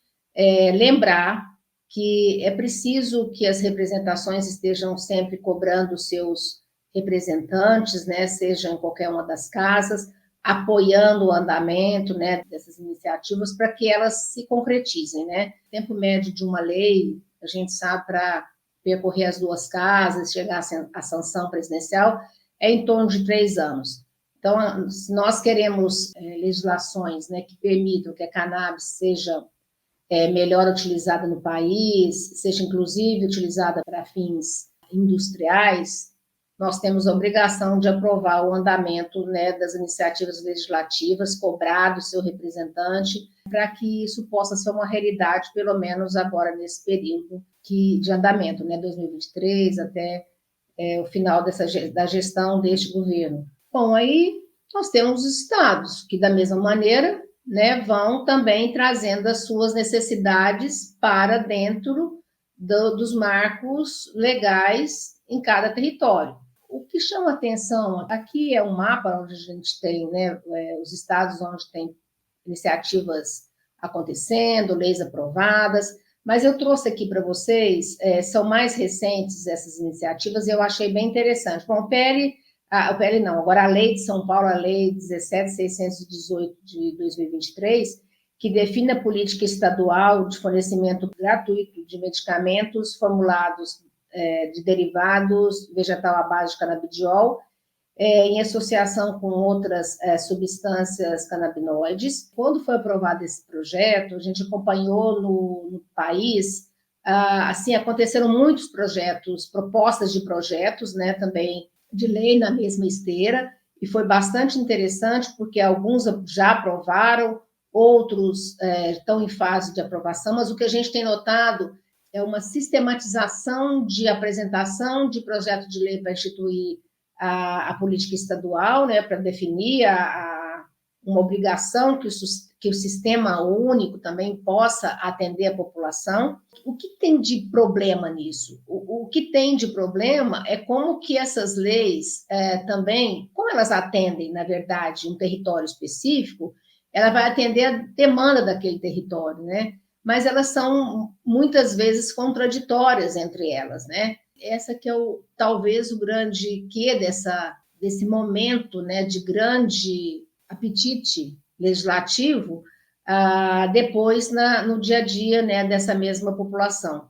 lembrar que é preciso que as representações estejam sempre cobrando seus representantes, né, seja em qualquer uma das casas, apoiando o andamento, né, dessas iniciativas para que elas se concretizem, né? O tempo médio de uma lei, a gente sabe, para percorrer as duas casas, chegar à sanção presidencial, é em torno de 3 anos. Então, se nós queremos legislações, né, que permitam que a cannabis seja melhor utilizada no país, seja inclusive utilizada para fins industriais, nós temos a obrigação de aprovar o andamento, né, das iniciativas legislativas, cobrar do seu representante, para que isso possa ser uma realidade, pelo menos agora nesse período de andamento, né, 2023 até o final da gestão deste governo. Bom, aí nós temos os estados, que da mesma maneira, né, vão também trazendo as suas necessidades para dentro dos marcos legais em cada território. O que chama atenção, aqui é um mapa onde a gente tem, né, os estados onde tem iniciativas acontecendo, leis aprovadas, mas eu trouxe aqui para vocês, são mais recentes essas iniciativas, e eu achei bem interessante. Bom, o PL não, agora a Lei de São Paulo, a Lei 17.618 de 2023, que define a política estadual de fornecimento gratuito de medicamentos formulados de derivados vegetal à base de canabidiol, em associação com outras substâncias canabinoides. Quando foi aprovado esse projeto, a gente acompanhou no país, assim, aconteceram muitos projetos, propostas de projetos, né, também de lei na mesma esteira, e foi bastante interessante, porque alguns já aprovaram, outros estão em fase de aprovação, mas o que a gente tem notado é uma sistematização de apresentação de projeto de lei para instituir a política estadual, né, para definir uma obrigação que o sistema único também possa atender a população. O que tem de problema nisso? O que tem de problema é como que essas leis também, como elas atendem, na verdade, um território específico, ela vai atender a demanda daquele território, né? mas elas são muitas vezes contraditórias entre elas, né? Essa que é talvez o grande quê desse momento, né, de grande apetite legislativo, depois no dia a dia, né, dessa mesma população.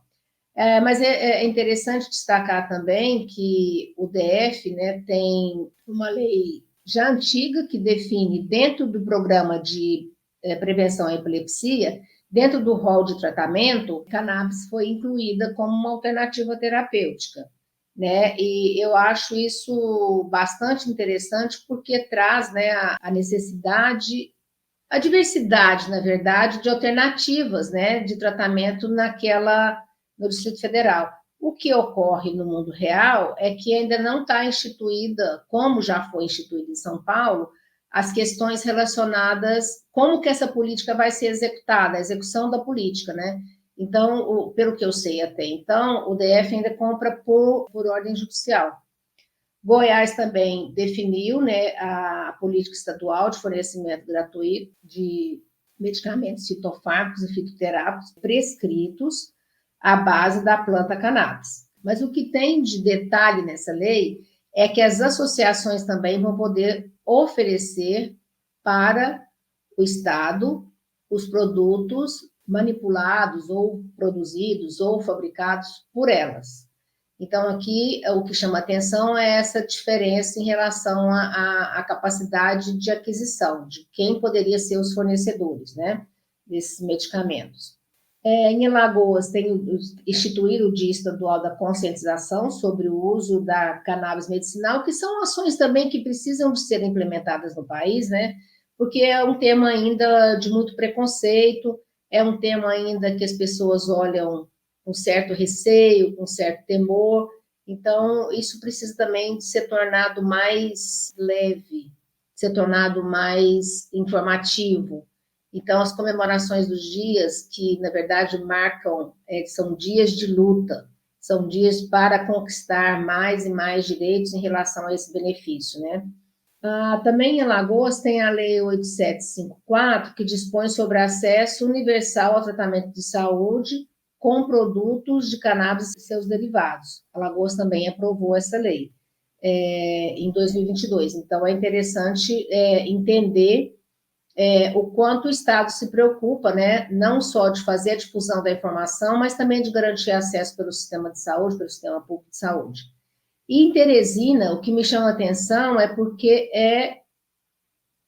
Mas é interessante destacar também que o DF, né, tem uma lei já antiga que define, dentro do programa de prevenção à epilepsia, dentro do rol de tratamento, cannabis foi incluída como uma alternativa terapêutica, né? E eu acho isso bastante interessante porque traz, né, a necessidade, a diversidade, na verdade, de alternativas, né, de tratamento no Distrito Federal. O que ocorre no mundo real é que ainda não está instituída, como já foi instituída em São Paulo, as questões relacionadas, como que essa política vai ser executada, a execução da política, né? Então, pelo que eu sei até então, o DF ainda compra por ordem judicial. Goiás também definiu, né, a política estadual de fornecimento gratuito de medicamentos fitofármacos e fitoterápicos prescritos à base da planta cannabis. Mas o que tem de detalhe nessa lei é que as associações também vão poder oferecer para o Estado os produtos manipulados ou produzidos ou fabricados por elas. Então, aqui, o que chama atenção é essa diferença em relação à capacidade de aquisição, de quem poderia ser os fornecedores, né, desses medicamentos. Em Alagoas, tem instituído o Dia Estadual da Conscientização sobre o uso da cannabis medicinal, que são ações também que precisam de ser implementadas no país, né, porque é um tema ainda de muito preconceito, é um tema ainda que as pessoas olham com certo receio, com certo temor. Então, isso precisa também de ser tornado mais leve, ser tornado mais informativo. Então, as comemorações dos dias, que na verdade marcam, são dias de luta, são dias para conquistar mais e mais direitos em relação a esse benefício, né? Também em Alagoas tem a Lei 8754, que dispõe sobre acesso universal ao tratamento de saúde com produtos de cannabis e seus derivados. Alagoas também aprovou essa lei em 2022. Então, é interessante entender o quanto o Estado se preocupa, né, não só de fazer a difusão da informação, mas também de garantir acesso pelo sistema de saúde, pelo sistema público de saúde. E em Teresina, o que me chama a atenção é porque é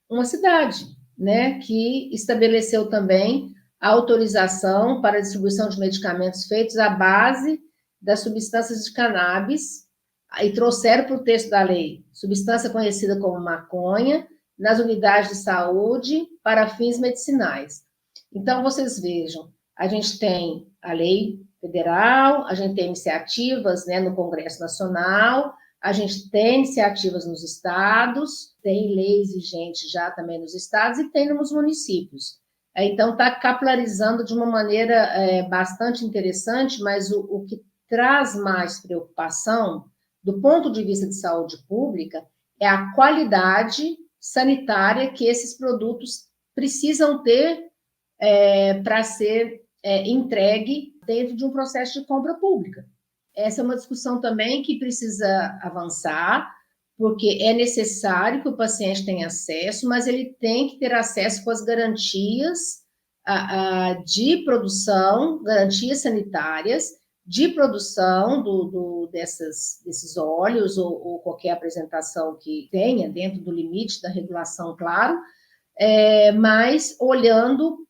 uma cidade, né, que estabeleceu também a autorização para a distribuição de medicamentos feitos à base das substâncias de cannabis, e trouxeram para o texto da lei substância conhecida como maconha, nas unidades de saúde para fins medicinais. Então, vocês vejam, a gente tem a lei federal, a gente tem iniciativas, né, no Congresso Nacional, a gente tem iniciativas nos estados, tem leis vigentes já também nos estados e tem nos municípios. Então, está capilarizando de uma maneira bastante interessante, mas o que traz mais preocupação, do ponto de vista de saúde pública, é a qualidade sanitária que esses produtos precisam ter para ser entregue dentro de um processo de compra pública. Essa é uma discussão também que precisa avançar, porque é necessário que o paciente tenha acesso, mas ele tem que ter acesso com as garantias de produção, garantias sanitárias, de produção desses óleos ou qualquer apresentação que tenha, dentro do limite da regulação, claro, mas olhando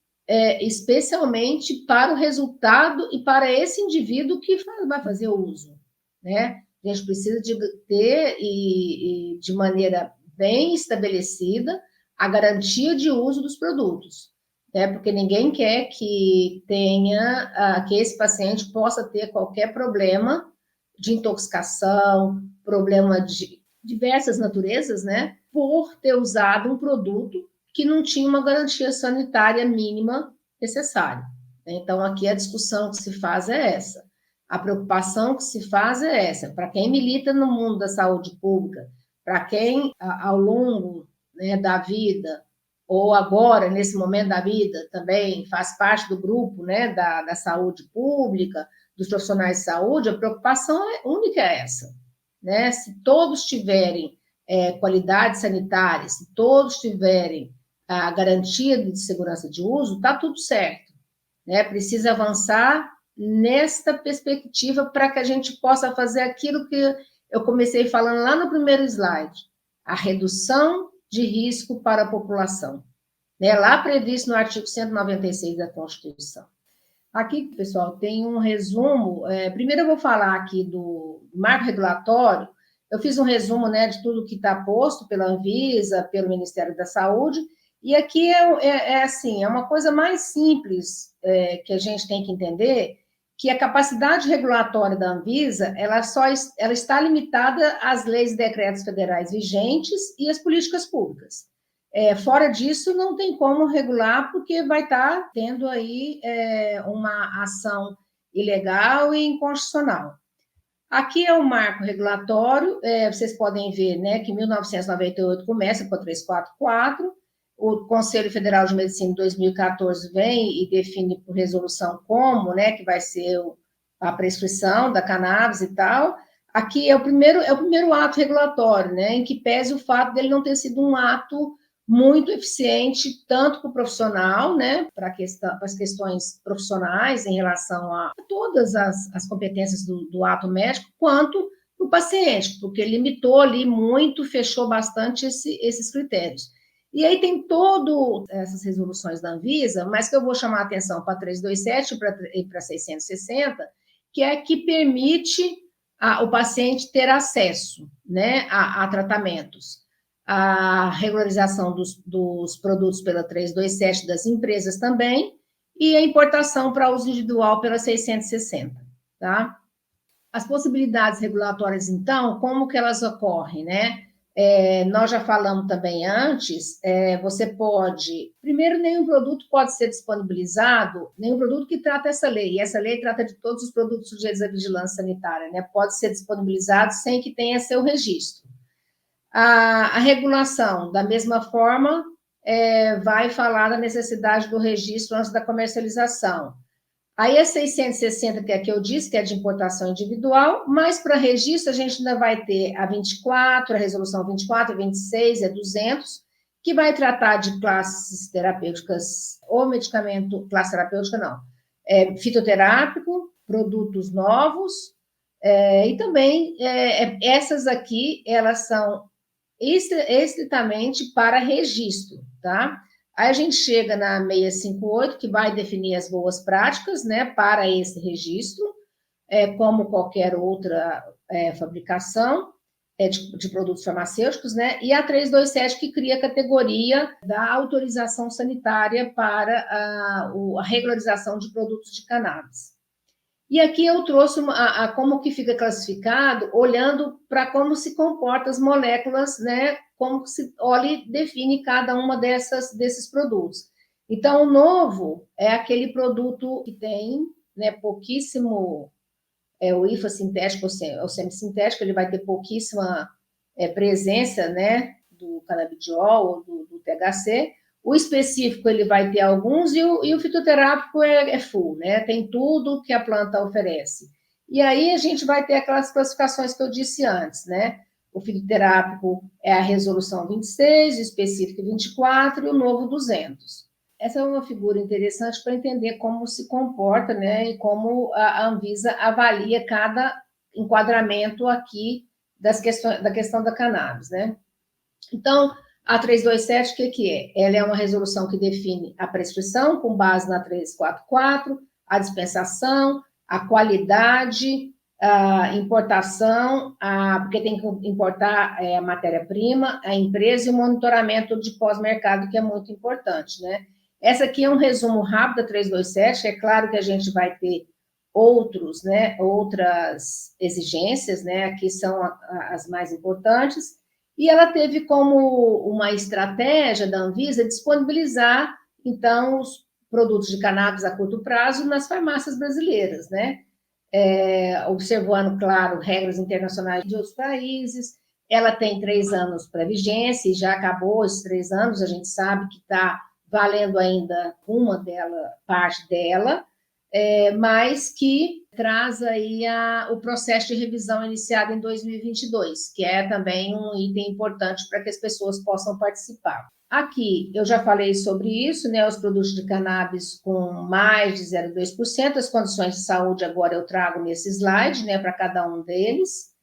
especialmente para o resultado e para esse indivíduo que vai fazer o uso, né? A gente precisa de ter, e de maneira bem estabelecida, a garantia de uso dos produtos, né? Porque ninguém quer que que esse paciente possa ter qualquer problema de intoxicação, problema de diversas naturezas, né? Por ter usado um produto que não tinha uma garantia sanitária mínima necessária. Então, aqui a discussão que se faz é essa. A preocupação que se faz é essa. Para quem milita no mundo da saúde pública, para quem, ao longo, né, da vida, ou agora, nesse momento da vida, também faz parte do grupo, né, da saúde pública, dos profissionais de saúde, a preocupação única é essa, né? Se todos tiverem qualidade sanitária, se todos tiverem a garantia de segurança de uso, está tudo certo, né? Precisa avançar nesta perspectiva para que a gente possa fazer aquilo que eu comecei falando lá no primeiro slide, a redução de risco para a população, né? Lá previsto no artigo 196 da Constituição. Aqui, pessoal, tem um resumo. Primeiro eu vou falar aqui do marco regulatório. Eu fiz um resumo, né, de tudo que está posto pela Anvisa, pelo Ministério da Saúde, e aqui assim, é uma coisa mais simples que a gente tem que entender, que a capacidade regulatória da Anvisa, ela está limitada às leis e decretos federais vigentes e às políticas públicas. Fora disso, não tem como regular, porque vai estar tendo aí uma ação ilegal e inconstitucional. Aqui é o marco regulatório, vocês podem ver, né, que em 1998 começa com a 344, o Conselho Federal de Medicina em 2014 vem e define por resolução como, né, que vai ser a prescrição da cannabis e tal. Aqui é o primeiro ato regulatório, né, em que pese o fato dele não ter sido um ato muito eficiente, tanto para o profissional, né, para as questões profissionais em relação a todas as competências do ato médico, quanto para o paciente, porque limitou ali muito, fechou bastante esses critérios. E aí tem todas essas resoluções da Anvisa, mas que eu vou chamar a atenção para 327 e para 660, que é que permite o paciente ter acesso, né, a tratamentos. A regularização dos produtos pela 327 das empresas também, e a importação para uso individual pela 660, tá? As possibilidades regulatórias, então, como que elas ocorrem, né? Nós já falamos também antes, você pode... Primeiro, nenhum produto pode ser disponibilizado, nenhum produto que trata essa lei, e essa lei trata de todos os produtos sujeitos à vigilância sanitária, né? Pode ser disponibilizado sem que tenha seu registro. A regulação, da mesma forma, vai falar da necessidade do registro antes da comercialização. Aí a 660, que é a que eu disse, que é de importação individual, mas para registro a gente ainda vai ter a 24, a resolução 24, a 26, a 200, que vai tratar de classes terapêuticas ou medicamento, classe terapêutica não, fitoterápico, produtos novos, e também essas aqui, elas são estritamente para registro, tá? Aí a gente chega na 658, que vai definir as boas práticas, né, para esse registro, como qualquer outra fabricação de produtos farmacêuticos, né, e a 327, que cria a categoria da autorização sanitária para a regularização de produtos de cannabis. E aqui eu trouxe como que fica classificado, olhando para como se comportam as moléculas, né? Como se define cada uma desses produtos. Então, o novo é aquele produto que tem, né, pouquíssimo, o IFA sintético ou semissintético, ele vai ter pouquíssima presença, né, do canabidiol ou do THC. O específico, ele vai ter alguns, e o fitoterápico é full, né? Tem tudo que a planta oferece. E aí a gente vai ter aquelas classificações que eu disse antes, né? O fitoterápico é a resolução 26, o específico 24 e o novo 200. Essa é uma figura interessante para entender como se comporta, né? E como a Anvisa avalia cada enquadramento aqui da questão da cannabis, né? Então, a 327, o que é? Ela é uma resolução que define a prescrição com base na 344, a dispensação, a qualidade, a importação, porque tem que importar a matéria-prima, a empresa e o monitoramento de pós-mercado, que é muito importante, né? Essa aqui é um resumo rápido da 327, é claro que a gente vai ter outras exigências, né? Aqui são as mais importantes. E ela teve como uma estratégia da Anvisa disponibilizar, então, os produtos de cannabis a curto prazo nas farmácias brasileiras, né? Observando, claro, regras internacionais de outros países, ela tem 3 anos para vigência e já acabou esses 3 anos, a gente sabe que está valendo ainda parte dela, mas que traz aí o processo de revisão iniciado em 2022, que é também um item importante para que as pessoas possam participar. Aqui, eu já falei sobre isso, né, os produtos de cannabis com mais de 0,2%, as condições de saúde agora eu trago nesse slide, né, para cada um deles,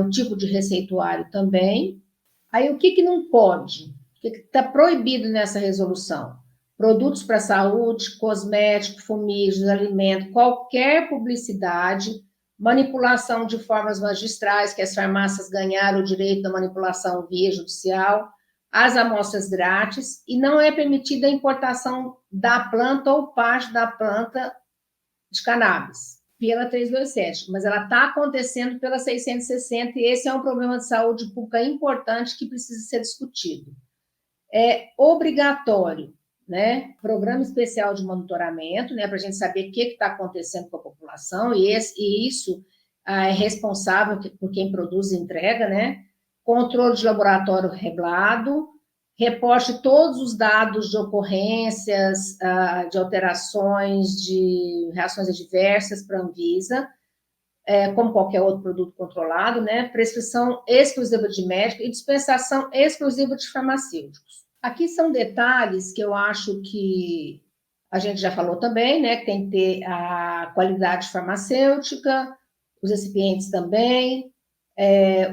o tipo de receituário também. Aí, o que não pode? O que está proibido nessa resolução? Produtos para saúde, cosmético, fumígeros, alimento, qualquer publicidade, manipulação de formas magistrais, que as farmácias ganharam o direito da manipulação via judicial, as amostras grátis, e não é permitida a importação da planta ou parte da planta de cannabis, pela 327, mas ela está acontecendo pela 660, e esse é um problema de saúde pública importante que precisa ser discutido. É obrigatório, né, programa especial de monitoramento, né, para a gente saber o que está acontecendo com a população, e isso é responsável por quem produz e entrega, né, controle de laboratório reglado, reporte todos os dados de ocorrências, de alterações, de reações adversas para a Anvisa, como qualquer outro produto controlado, né? Prescrição exclusiva de médico e dispensação exclusiva de farmacêuticos. Aqui são detalhes que eu acho que a gente já falou também, né? Que tem que ter a qualidade farmacêutica, os recipientes também,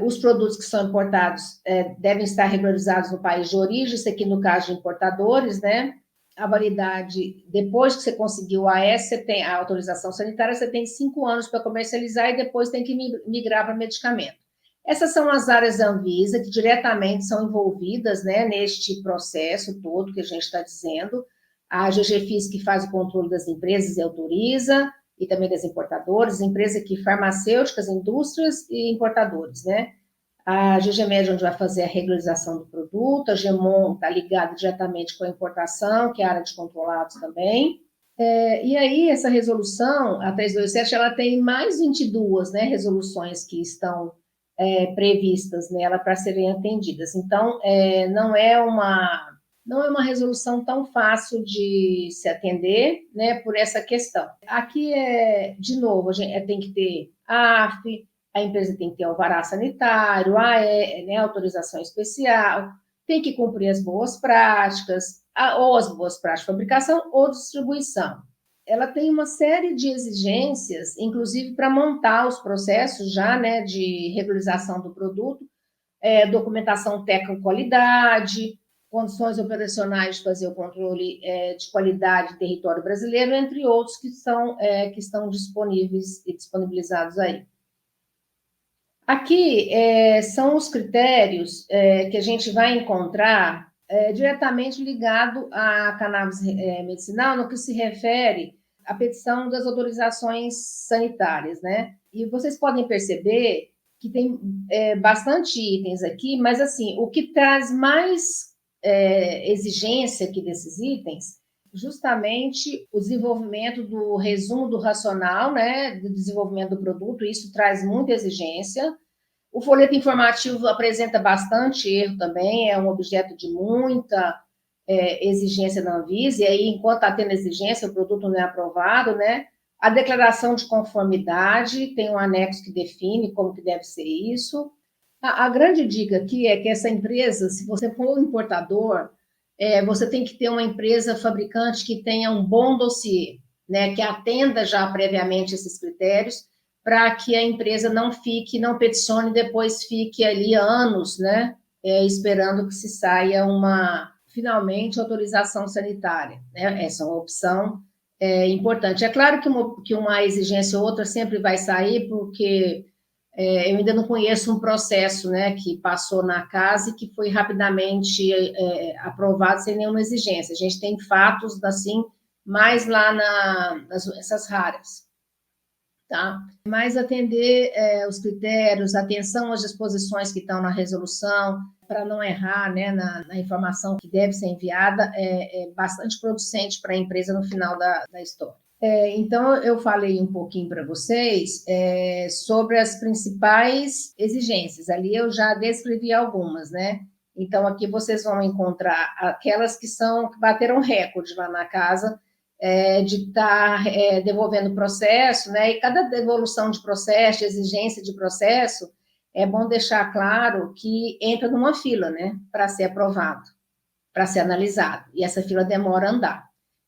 os produtos que são importados devem estar regularizados no país de origem, isso aqui no caso de importadores, né? A validade, depois que você conseguiu a AS, você tem a autorização sanitária, você tem 5 anos para comercializar e depois tem que migrar para medicamento. Essas são as áreas da Anvisa que diretamente são envolvidas, né, neste processo todo que a gente está dizendo. A GGFIS, que faz o controle das empresas e autoriza, e também das importadoras, empresas aqui farmacêuticas, indústrias e importadores, né? A GGMed, onde vai fazer a regularização do produto, a GEMON está ligada diretamente com a importação, que é a área de controlados também. E aí, essa resolução, a 327, ela tem mais 22, né, resoluções que estão previstas nela para serem atendidas. Então, não é uma resolução tão fácil de se atender, né, por essa questão. Aqui, de novo, a gente tem que ter AF, a empresa tem que ter alvará sanitário, né, autorização especial, tem que cumprir as boas práticas, ou as boas práticas de fabricação ou distribuição. Ela tem uma série de exigências, inclusive para montar os processos já, né, de regularização do produto, documentação técnico-qualidade, condições operacionais de fazer o controle de qualidade do território brasileiro, entre outros que estão disponíveis e disponibilizados aí. Aqui são os critérios que a gente vai encontrar diretamente ligado à cannabis medicinal no que se refere à petição das autorizações sanitárias, né? E vocês podem perceber que tem bastante itens aqui, mas assim, o que traz mais exigência aqui desses itens, justamente o desenvolvimento do resumo do racional, né, do desenvolvimento do produto, isso traz muita exigência. O folheto informativo apresenta bastante erro também, é um objeto de muita exigência da Anvisa, e aí, enquanto está tendo exigência, o produto não é aprovado, né? A declaração de conformidade, tem um anexo que define como que deve ser isso. A grande dica aqui é que essa empresa, se você for um importador, você tem que ter uma empresa fabricante que tenha um bom dossiê, né, que atenda já previamente esses critérios, para que a empresa não peticione, depois fique ali anos, né, esperando que se saia finalmente, autorização sanitária, né? Essa é uma opção importante. É claro que uma exigência ou outra sempre vai sair, porque eu ainda não conheço um processo, né, que passou na casa e que foi rapidamente aprovado sem nenhuma exigência. A gente tem fatos, assim, mais lá nessas raras. Tá? Mas atender os critérios, atenção às disposições que estão na resolução, para não errar, né, na informação que deve ser enviada, é bastante producente para a empresa no final da história. Então, eu falei um pouquinho para vocês sobre as principais exigências. Ali eu já descrevi algumas, né? Então, aqui vocês vão encontrar aquelas que bateram recorde lá na casa, de estar devolvendo o processo, né? E cada devolução de processo, de exigência de processo, é bom deixar claro que entra numa fila, né? Para ser aprovado, para ser analisado. E essa fila demora a andar.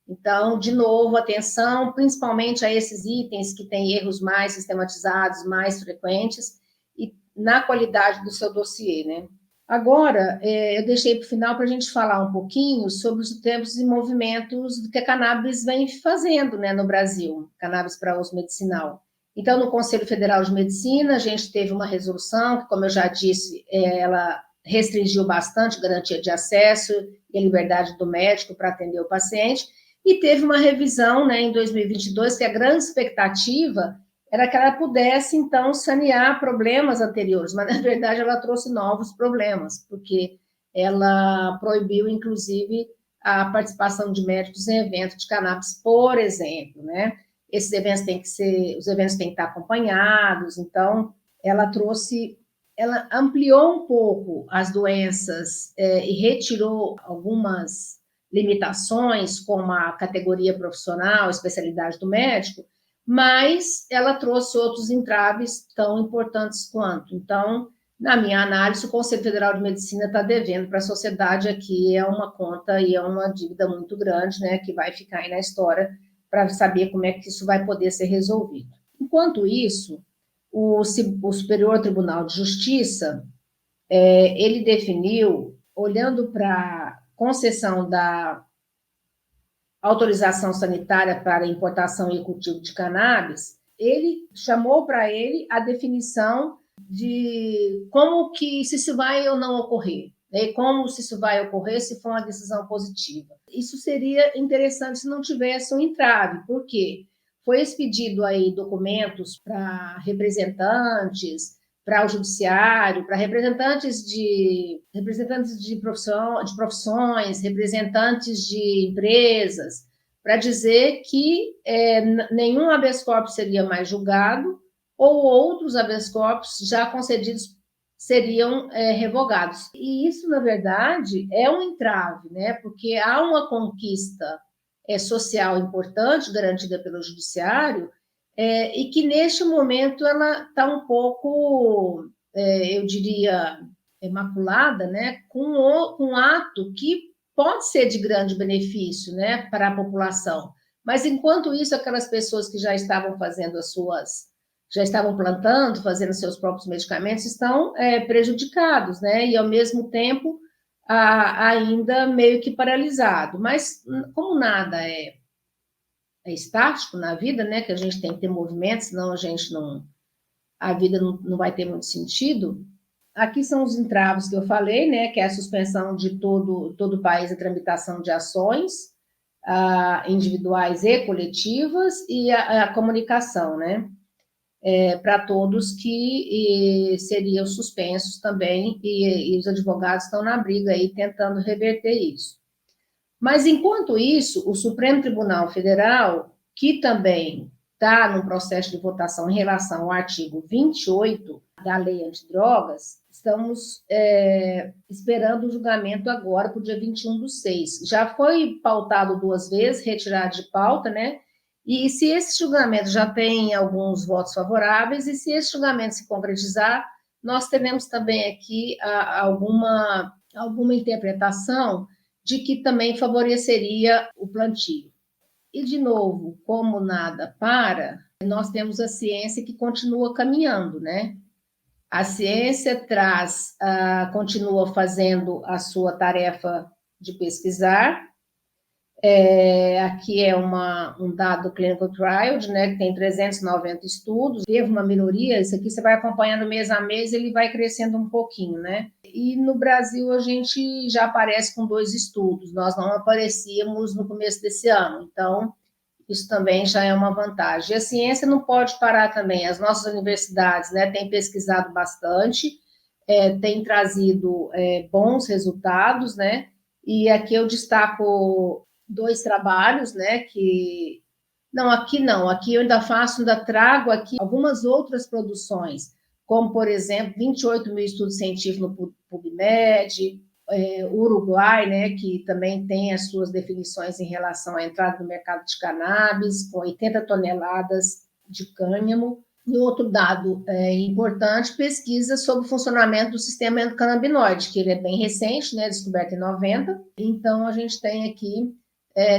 Então, de novo, atenção principalmente a esses itens que têm erros mais sistematizados, mais frequentes, e na qualidade do seu dossiê, né? Agora, eu deixei para o final para a gente falar um pouquinho sobre os tempos e movimentos que a cannabis vem fazendo, né, no Brasil, cannabis para uso medicinal. Então, no Conselho Federal de Medicina, a gente teve uma resolução que, como eu já disse, ela restringiu bastante a garantia de acesso e a liberdade do médico para atender o paciente, e teve uma revisão, né, em 2022, que a grande expectativa era que ela pudesse, então, sanear problemas anteriores, mas, na verdade, ela trouxe novos problemas, porque ela proibiu, inclusive, a participação de médicos em eventos de cannabis, por exemplo, né? Esses eventos os eventos têm que estar acompanhados, então, ela ampliou um pouco as doenças e retirou algumas limitações, como a categoria profissional, especialidade do médico, mas ela trouxe outros entraves tão importantes quanto. Então, na minha análise, o Conselho Federal de Medicina está devendo para a sociedade aqui uma conta e uma dívida muito grande, né, que vai ficar aí na história para saber como é que isso vai poder ser resolvido. Enquanto isso, o Superior Tribunal de Justiça, ele definiu, olhando para a concessão da autorização sanitária para importação e cultivo de cannabis, ele chamou para ele a definição de como que se isso vai ou não ocorrer, né? Como se isso vai ocorrer se for uma decisão positiva. Isso seria interessante se não tivesse um entrave, porque foi expedido aí documentos para representantes, para o judiciário, para representantes de profissões, representantes de empresas, para dizer que nenhum habeas corpus seria mais julgado ou outros habeas corpus já concedidos seriam revogados. E isso, na verdade, é um entrave, né? Porque há uma conquista social importante garantida pelo judiciário, e que neste momento ela está um pouco, eu diria, maculada, né, com um ato que pode ser de grande benefício, né, para a população. Mas enquanto isso, aquelas pessoas que já estavam já estavam plantando, fazendo seus próprios medicamentos, estão prejudicados, né, e ao mesmo tempo ainda meio que paralisado. Mas como nada é estático na vida, né? Que a gente tem que ter movimento, senão a vida não vai ter muito sentido. Aqui são os entraves que eu falei, né? Que é a suspensão de todo o país, a tramitação de ações individuais e coletivas e a comunicação, né? Para todos que seriam suspensos também, e os advogados estão na briga aí tentando reverter isso. Mas, enquanto isso, o Supremo Tribunal Federal, que também está no processo de votação em relação ao artigo 28 da Lei Antidrogas, estamos esperando o julgamento agora para o dia 21/6. Já foi pautado 2 vezes, retirado de pauta, né? E se esse julgamento já tem alguns votos favoráveis, e se esse julgamento se concretizar, nós teremos também aqui alguma interpretação de que também favoreceria o plantio. E, de novo, como nada para, nós temos a ciência que continua caminhando, né? A ciência continua fazendo a sua tarefa de pesquisar. Aqui é um dado clinical trial, né, que tem 390 estudos, teve uma melhoria, isso aqui você vai acompanhando mês a mês, ele vai crescendo um pouquinho, né? E no Brasil a gente já aparece com 2 estudos, nós não aparecíamos no começo desse ano, então isso também já é uma vantagem. E a ciência não pode parar também, as nossas universidades, né, têm pesquisado bastante, têm trazido bons resultados, né? E aqui eu destaco 2 trabalhos, né, que Não, aqui não. Aqui eu ainda faço, ainda trago aqui algumas outras produções, como, por exemplo, 28 mil estudos científicos no PubMed, o Uruguai, né, que também tem as suas definições em relação à entrada no mercado de cannabis, com 80 toneladas de cânhamo. E outro dado importante, pesquisa sobre o funcionamento do sistema endocannabinoide, que ele é bem recente, né, descoberto em 90. Então, a gente tem aqui,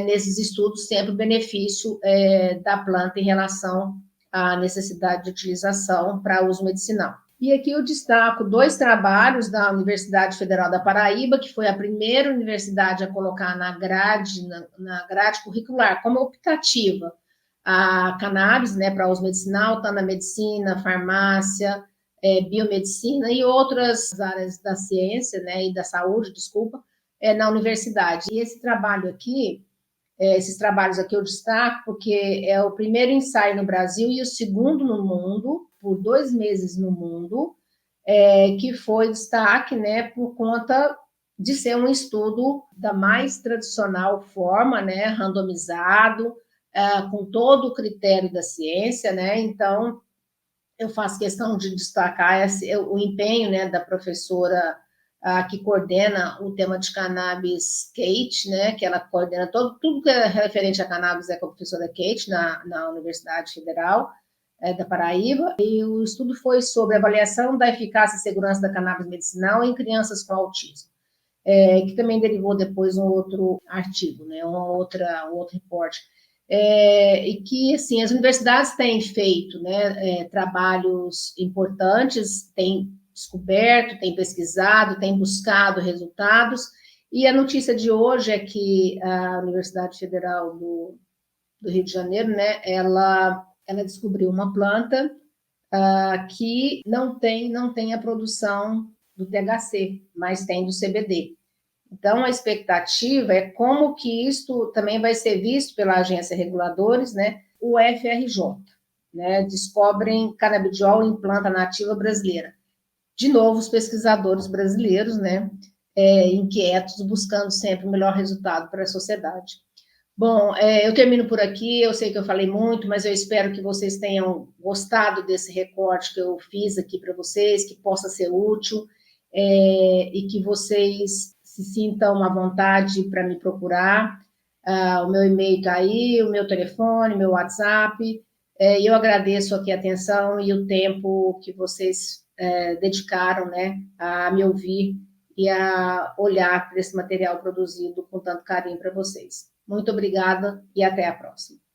nesses estudos, sempre o benefício da planta em relação à necessidade de utilização para uso medicinal. E aqui eu destaco 2 trabalhos da Universidade Federal da Paraíba, que foi a primeira universidade a colocar na grade curricular, como optativa, a cannabis, né, para uso medicinal, tá na medicina, farmácia, biomedicina e outras áreas da ciência, né, e da saúde, desculpa, na universidade. E esse trabalho aqui, esses trabalhos aqui eu destaco porque é o primeiro ensaio no Brasil e o segundo no mundo, por 2 meses no mundo, que foi destaque, né, por conta de ser um estudo da mais tradicional forma, né, randomizado, com todo o critério da ciência, né, então eu faço questão de destacar o empenho, né, da professora que coordena o tema de cannabis, Kate, né, que ela coordena tudo que é referente a cannabis com a professora Kate na Universidade Federal da Paraíba, e o estudo foi sobre a avaliação da eficácia e segurança da cannabis medicinal em crianças com autismo, que também derivou depois um outro artigo, né, um outro reporte. E que, assim, as universidades têm feito, né, trabalhos importantes, têm descoberto, têm pesquisado, têm buscado resultados, e a notícia de hoje é que a Universidade Federal do Rio de Janeiro, né, ela descobriu uma planta que não tem a produção do THC, mas tem do CBD. Então, a expectativa é como que isto também vai ser visto pela agência reguladores, né? O FRJ, né? Descobrem canabidiol em planta nativa brasileira. De novo, os pesquisadores brasileiros, né? Inquietos, buscando sempre o melhor resultado para a sociedade. Bom, eu termino por aqui. Eu sei que eu falei muito, mas eu espero que vocês tenham gostado desse recorte que eu fiz aqui para vocês, que possa ser útil, e que vocês se sintam à vontade para me procurar. O meu e-mail está aí, o meu telefone, meu WhatsApp. E eu agradeço aqui a atenção e o tempo que vocês dedicaram, né, a me ouvir e a olhar para esse material produzido com tanto carinho para vocês. Muito obrigada e até a próxima.